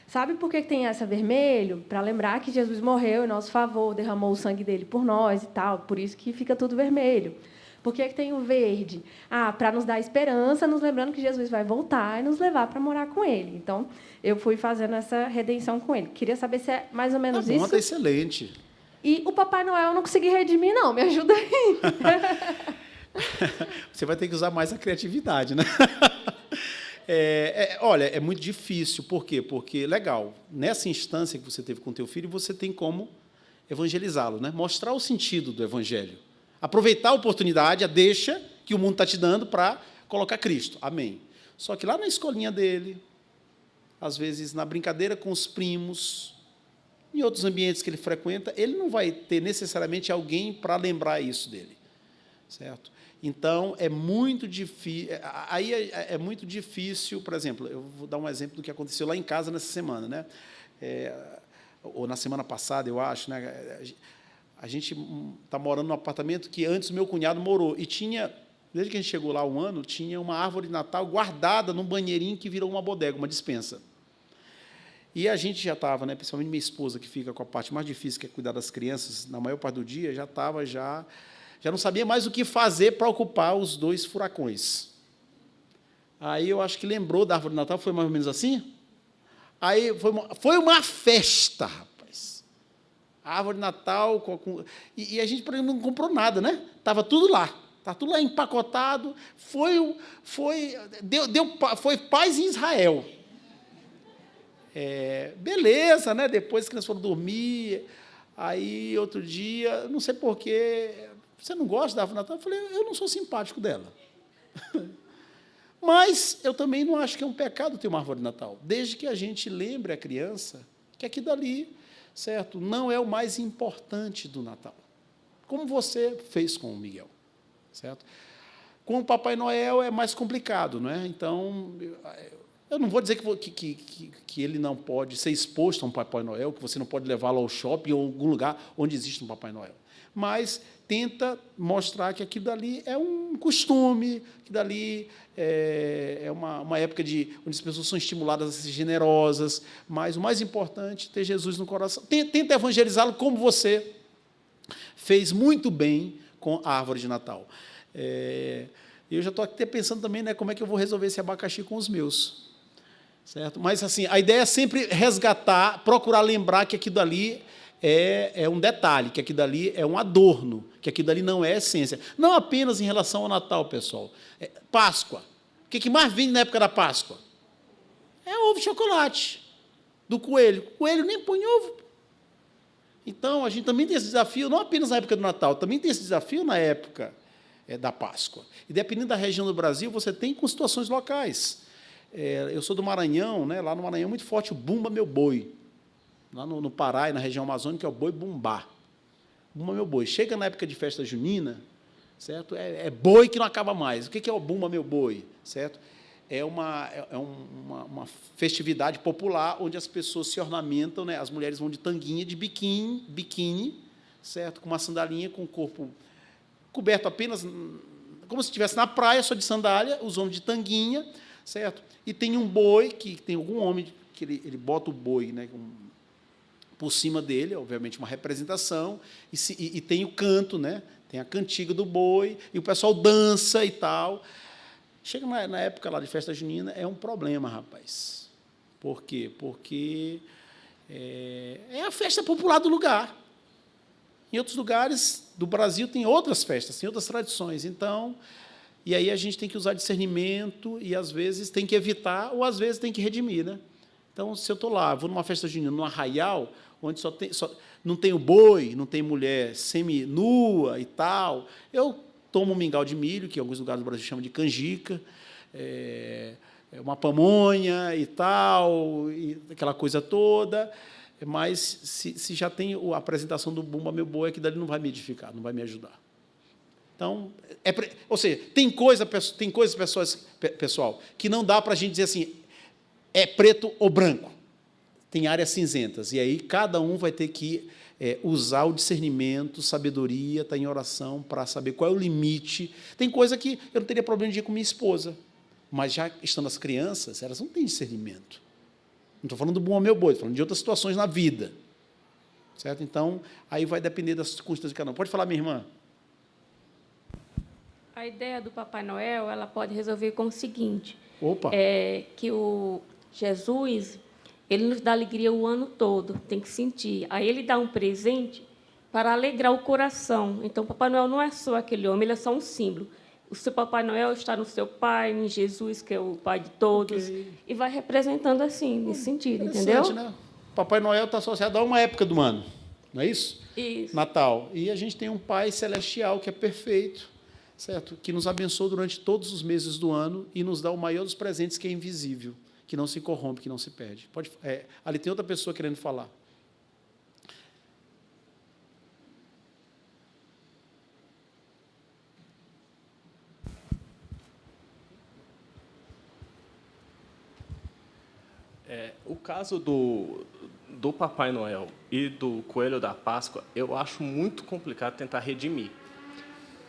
Sabe por que tem essa vermelho? Para lembrar que Jesus morreu em nosso favor, derramou o sangue dele por nós e tal. Por isso que fica tudo vermelho. Por que tem o verde? Para nos dar esperança, nos lembrando que Jesus vai voltar e nos levar para morar com ele. Então, eu fui fazendo essa redenção com ele. Queria saber se é mais ou menos isso. Tá excelente. E o Papai Noel eu não consegui redimir, não. Me ajuda aí. Você vai ter que usar mais a criatividade, né? Olha, é muito difícil. Por quê? Porque, legal, nessa instância que você teve com o teu filho, você tem como evangelizá-lo, né? Mostrar o sentido do evangelho. Aproveitar a oportunidade, a deixa que o mundo está te dando para colocar Cristo. Amém. Só que lá na escolinha dele, às vezes na brincadeira com os primos, em outros ambientes que ele frequenta, ele não vai ter necessariamente alguém para lembrar isso dele. Certo? Então, é muito difícil. Aí é muito difícil, por exemplo, eu vou dar um exemplo do que aconteceu lá em casa nessa semana, né? Ou na semana passada, eu acho, né? A gente está morando num apartamento que antes o meu cunhado morou, e tinha, desde que a gente chegou lá há um ano, tinha uma árvore de Natal guardada num banheirinho que virou uma bodega, uma despensa. E a gente já estava, né, principalmente minha esposa, que fica com a parte mais difícil, que é cuidar das crianças, na maior parte do dia, já não sabia mais o que fazer para ocupar os 2 furacões. Aí eu acho que lembrou da árvore de Natal, foi mais ou menos assim? Aí foi uma festa, rapaz. A árvore de Natal, e a gente não comprou nada, né? Estava tudo lá empacotado, foi paz em Israel. Beleza, né? Depois que nós fomos dormir, aí outro dia, não sei porquê, você não gosta da árvore de Natal? Eu falei, eu não sou simpático dela. Mas eu também não acho que é um pecado ter uma árvore de Natal, desde que a gente lembre a criança que aquilo dali, certo, não é o mais importante do Natal, como você fez com o Miguel, certo? Com o Papai Noel é mais complicado, não é? Então, eu não vou dizer que ele não pode ser exposto a um Papai Noel, que você não pode levá-lo ao shopping ou a algum lugar onde existe um Papai Noel, mas tenta mostrar que aquilo dali é um costume, que dali é uma época onde as pessoas são estimuladas a ser generosas, mas o mais importante é ter Jesus no coração. Tenta evangelizá-lo como você fez muito bem com a árvore de Natal. Eu já estou até pensando também, né, como é que eu vou resolver esse abacaxi com os meus. Certo? Mas, assim, a ideia é sempre resgatar, procurar lembrar que aquilo dali é um detalhe, que aquilo dali é um adorno, que aquilo dali não é essência. Não apenas em relação ao Natal, pessoal. Páscoa. O que mais vende na época da Páscoa? É ovo de chocolate do coelho. O coelho nem põe ovo. Então, a gente também tem esse desafio, não apenas na época do Natal, também tem esse desafio na época da Páscoa. E, dependendo da região do Brasil, você tem com situações locais. Eu sou do Maranhão, né? Lá no Maranhão é muito forte o Bumba Meu Boi. Lá no Pará e na região amazônica é o boi bumbá. Bumba Meu Boi. Chega na época de festa junina, certo? É boi que não acaba mais. O que é o Bumba Meu Boi? Certo? uma festividade popular onde as pessoas se ornamentam, né? As mulheres vão de tanguinha, de biquíni, certo? Com uma sandalinha, com o corpo coberto apenas, como se estivesse na praia, só de sandália, os homens de tanguinha, certo? E tem um boi, que tem algum homem que ele bota o boi, né, por cima dele, obviamente uma representação, e tem o canto, né? Tem a cantiga do boi, e o pessoal dança e tal. Chega na época lá de festa junina, é um problema, rapaz. Por quê? Porque é a festa popular do lugar. Em outros lugares do Brasil tem outras festas, tem outras tradições. Então, e aí a gente tem que usar discernimento e, às vezes, tem que evitar ou, às vezes, tem que redimir, né? Então, se eu estou lá, vou numa festa junina, num arraial, onde não tem o boi, não tem mulher semi-nua e tal, eu tomo um mingau de milho, que em alguns lugares do Brasil chamam de canjica, uma pamonha e tal, e aquela coisa toda, mas se já tem a apresentação do Bumba Meu Boi, aquilo dali não vai me edificar, não vai me ajudar. Então, ou seja, tem coisas, pessoal, que não dá para a gente dizer assim, é preto ou branco. Tem áreas cinzentas, e aí cada um vai ter que usar o discernimento, sabedoria, estar em oração para saber qual é o limite. Tem coisa que eu não teria problema de ir com minha esposa, mas já estando as crianças, elas não têm discernimento. Não estou falando do Bumba Meu Boi, estou falando de outras situações na vida. Certo? Então, aí vai depender das circunstâncias de cada um. Pode falar, minha irmã. A ideia do Papai Noel, ela pode resolver com o seguinte, Opa. Que o Jesus, ele nos dá alegria o ano todo, tem que sentir. Aí ele dá um presente para alegrar o coração. Então, o Papai Noel não é só aquele homem, ele é só um símbolo. O seu Papai Noel está no seu Pai, em Jesus, que é o Pai de todos, e vai representando assim, nesse sentido, entendeu? Né? Papai Noel está associado a uma época do ano, não é isso? Isso. Natal. E a gente tem um Pai celestial que é perfeito, certo? Que nos abençoa durante todos os meses do ano e nos dá o maior dos presentes, que é invisível, que não se corrompe, que não se perde. Ali tem outra pessoa querendo falar. O caso do Papai Noel e do Coelho da Páscoa, eu acho muito complicado tentar redimir,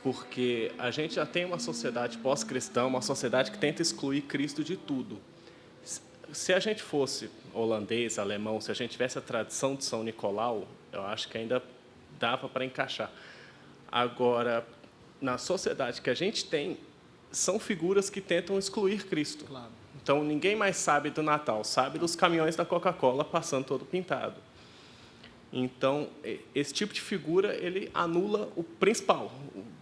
porque a gente já tem uma sociedade pós-cristã, uma sociedade que tenta excluir Cristo de tudo. Se a gente fosse holandês, alemão, se a gente tivesse a tradição de São Nicolau, eu acho que ainda dava para encaixar. Agora, na sociedade que a gente tem, são figuras que tentam excluir Cristo. Claro. Então, ninguém mais sabe do Natal, sabe dos caminhões da Coca-Cola passando todo pintado. Então, esse tipo de figura, ele anula o principal,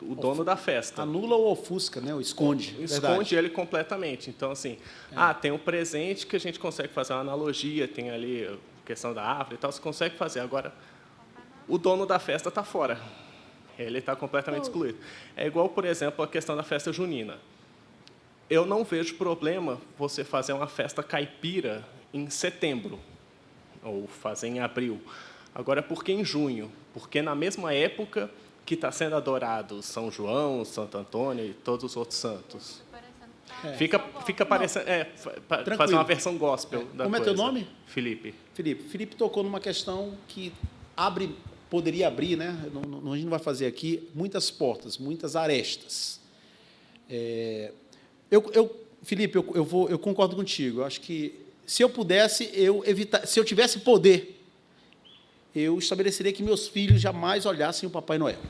o dono da festa. Anula ou ofusca, né? Ou esconde. Esconde ele completamente. Então, assim, tem um presente que a gente consegue fazer uma analogia, tem ali a questão da árvore e tal, você consegue fazer. Agora, o dono da festa está fora. Ele está completamente excluído. É igual, por exemplo, a questão da festa junina. Eu não vejo problema você fazer uma festa caipira em setembro, ou fazer em abril. Agora, por que em junho? Porque na mesma época que está sendo adorado São João, Santo Antônio e todos os outros santos. Fica parecendo... fazer uma versão gospel da coisa. Como é teu nome? Felipe. Felipe tocou numa questão que poderia abrir, né? A gente não vai fazer aqui, muitas portas, muitas arestas. Felipe, eu concordo contigo. Eu acho que, se eu pudesse, se eu tivesse poder, eu estabeleceria que meus filhos jamais olhassem o Papai Noel.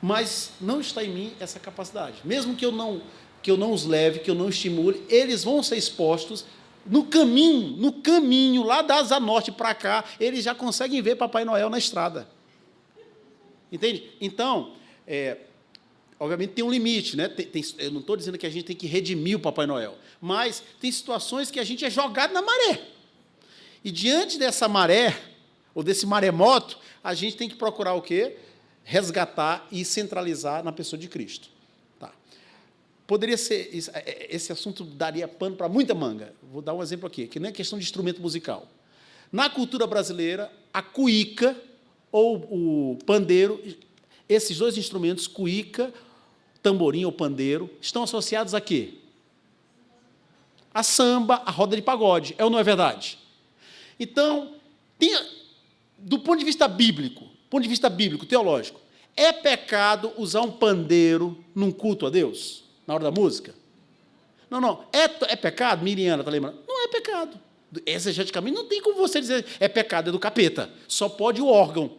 Mas não está em mim essa capacidade. Mesmo que eu não os leve, que eu não estimule, eles vão ser expostos no caminho, lá da Asa Norte para cá, eles já conseguem ver Papai Noel na estrada. Entende? Então, obviamente tem um limite, né? Eu não estou dizendo que a gente tem que redimir o Papai Noel, mas tem situações que a gente é jogado na maré. E diante dessa maré, ou desse maremoto, a gente tem que procurar o quê? Resgatar e centralizar na pessoa de Cristo. Tá. Poderia ser... Esse assunto daria pano para muita manga. Vou dar um exemplo aqui, que não é questão de instrumento musical. Na cultura brasileira, a cuíca ou o pandeiro, esses dois instrumentos, cuíca, tamborim ou pandeiro, estão associados a quê? a samba, a roda de pagode. É ou não é verdade? Então, do ponto de vista bíblico, teológico, é pecado usar um pandeiro num culto a Deus, na hora da música? Não. É pecado? Miriana, está lembrando? Não é pecado. Exegeticamente, não tem como você dizer é pecado, é do capeta. Só pode o órgão,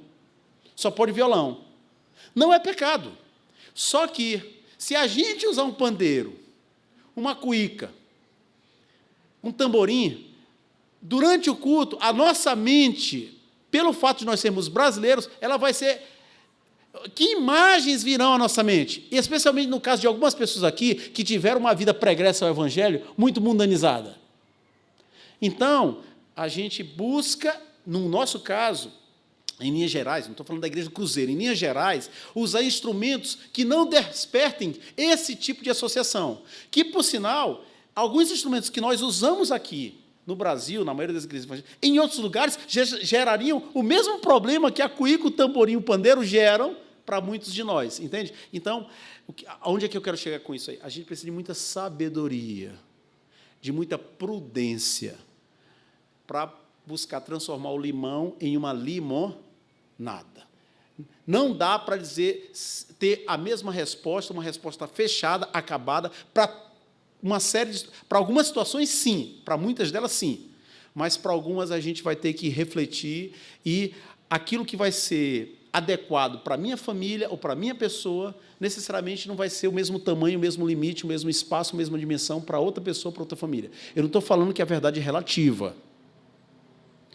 só pode o violão. Não é pecado. Só que, se a gente usar um pandeiro, uma cuíca, um tamborim, durante o culto, a nossa mente, pelo fato de nós sermos brasileiros, ela vai ser... Que imagens virão à nossa mente? E especialmente no caso de algumas pessoas aqui que tiveram uma vida pregressa ao Evangelho muito mundanizada. Então, a gente busca, no nosso caso, em linhas gerais, não estou falando da Igreja do Cruzeiro, em linhas gerais, usar instrumentos que não despertem esse tipo de associação. Que, por sinal, alguns instrumentos que nós usamos aqui no Brasil, na maioria das igrejas evangélicas, em outros lugares, gerariam o mesmo problema que a cuíca, o tamborim e o pandeiro geram para muitos de nós, entende? Então, aonde é que eu quero chegar com isso aí? A gente precisa de muita sabedoria, de muita prudência, para buscar transformar o limão em uma limonada. Não dá para ter a mesma resposta, uma resposta fechada, acabada, para algumas situações, sim, para muitas delas, sim, mas para algumas a gente vai ter que refletir e aquilo que vai ser adequado para a minha família ou para a minha pessoa, necessariamente não vai ser o mesmo tamanho, o mesmo limite, o mesmo espaço, a mesma dimensão para outra pessoa, para outra família. Eu não estou falando que a verdade é relativa.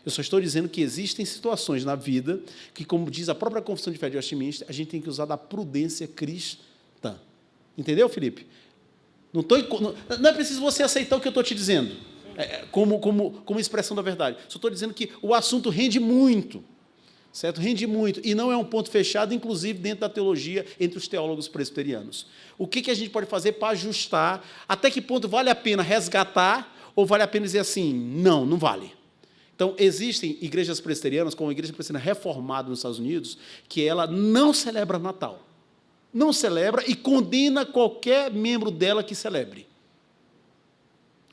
Eu só estou dizendo que existem situações na vida que, como diz a própria Confissão de Fé de Westminster, a gente tem que usar da prudência cristã. Entendeu, Felipe? Não é preciso você aceitar o que eu estou te dizendo, como expressão da verdade. Só estou dizendo que o assunto rende muito, certo? Rende muito, e não é um ponto fechado, inclusive dentro da teologia, entre os teólogos presbiterianos. O que a gente pode fazer para ajustar? Até que ponto vale a pena resgatar, ou vale a pena dizer assim, não vale? Então, existem igrejas presbiterianas, como a Igreja Presbiteriana Reformada nos Estados Unidos, que ela não celebra Natal. Não celebra e condena qualquer membro dela que celebre.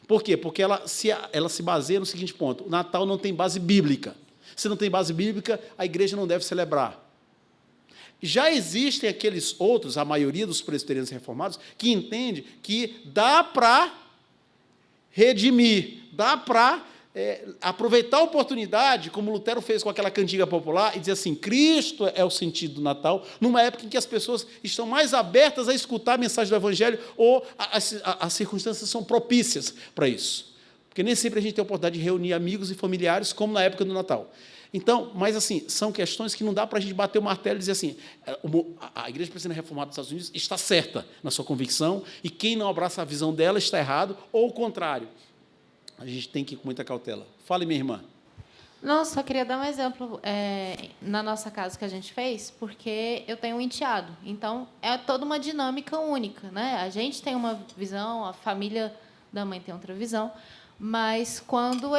Por quê? Porque ela se baseia no seguinte ponto: o Natal não tem base bíblica. Se não tem base bíblica, a igreja não deve celebrar. Já existem aqueles outros, a maioria dos presbiterianos reformados, que entende que dá para redimir, dá para aproveitar a oportunidade, como Lutero fez com aquela cantiga popular, e dizer assim, Cristo é o sentido do Natal, numa época em que as pessoas estão mais abertas a escutar a mensagem do Evangelho, ou as circunstâncias são propícias para isso. Porque nem sempre a gente tem a oportunidade de reunir amigos e familiares, como na época do Natal. Então, mas assim, são questões que não dá para a gente bater o martelo e dizer assim, a Igreja Presbiteriana Reformada dos Estados Unidos está certa na sua convicção, e quem não abraça a visão dela está errado, ou o contrário. A gente tem que ir com muita cautela. Fale, minha irmã. Não, só queria dar um exemplo na nossa casa que a gente fez, porque eu tenho um enteado. Então, é toda uma dinâmica única, né? A gente tem uma visão, a família da mãe tem outra visão, mas quando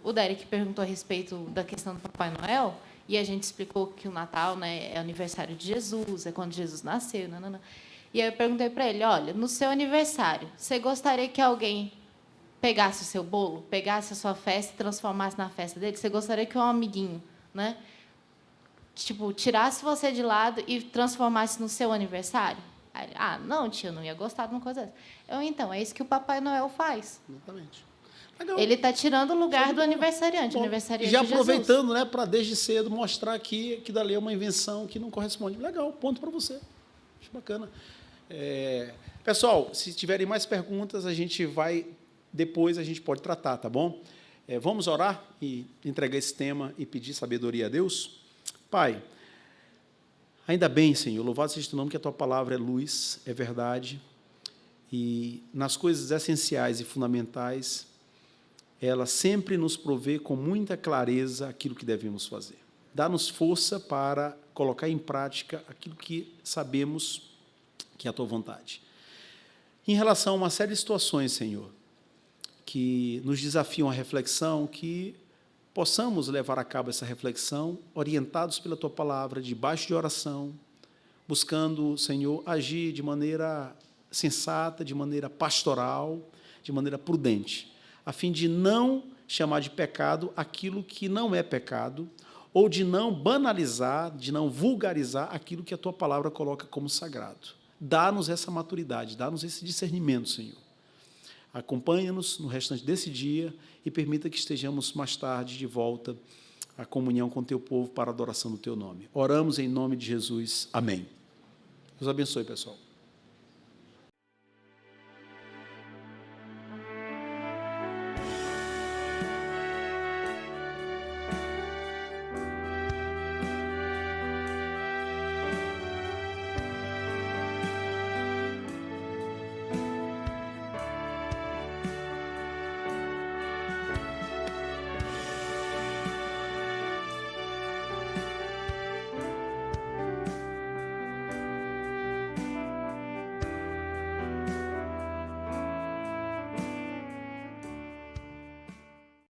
o Derek perguntou a respeito da questão do Papai Noel, e a gente explicou que o Natal, né, é aniversário de Jesus, é quando Jesus nasceu, e aí eu perguntei para ele, olha, no seu aniversário, você gostaria que alguém pegasse o seu bolo, pegasse a sua festa e transformasse na festa dele? Você gostaria que um amiguinho, né, tipo, tirasse você de lado e transformasse no seu aniversário? Aí ele, não, tia, eu não ia gostar de uma coisa dessa. Então, é isso que o Papai Noel faz. Exatamente. Legal. Ele está tirando o lugar do aniversariante, Bom, aniversariante e já de Jesus. aproveitando, né, para desde cedo mostrar que dali é uma invenção que não corresponde. Legal, ponto para você. Acho bacana. Pessoal, se tiverem mais perguntas, depois a gente pode tratar, tá bom? Vamos orar e entregar esse tema e pedir sabedoria a Deus? Pai, ainda bem, Senhor, louvado seja o teu nome, que a tua palavra é luz, é verdade, e nas coisas essenciais e fundamentais, ela sempre nos provê com muita clareza aquilo que devemos fazer. Dá-nos força para colocar em prática aquilo que sabemos que é a tua vontade. Em relação a uma série de situações, Senhor, que nos desafiam à reflexão, que possamos levar a cabo essa reflexão, orientados pela tua palavra, debaixo de oração, buscando, Senhor, agir de maneira sensata, de maneira pastoral, de maneira prudente, a fim de não chamar de pecado aquilo que não é pecado, ou de não banalizar, de não vulgarizar aquilo que a tua palavra coloca como sagrado. Dá-nos essa maturidade, dá-nos esse discernimento, Senhor. Acompanha-nos no restante desse dia e permita que estejamos mais tarde de volta à comunhão com o teu povo para a adoração do teu nome. Oramos em nome de Jesus. Amém. Deus abençoe, pessoal.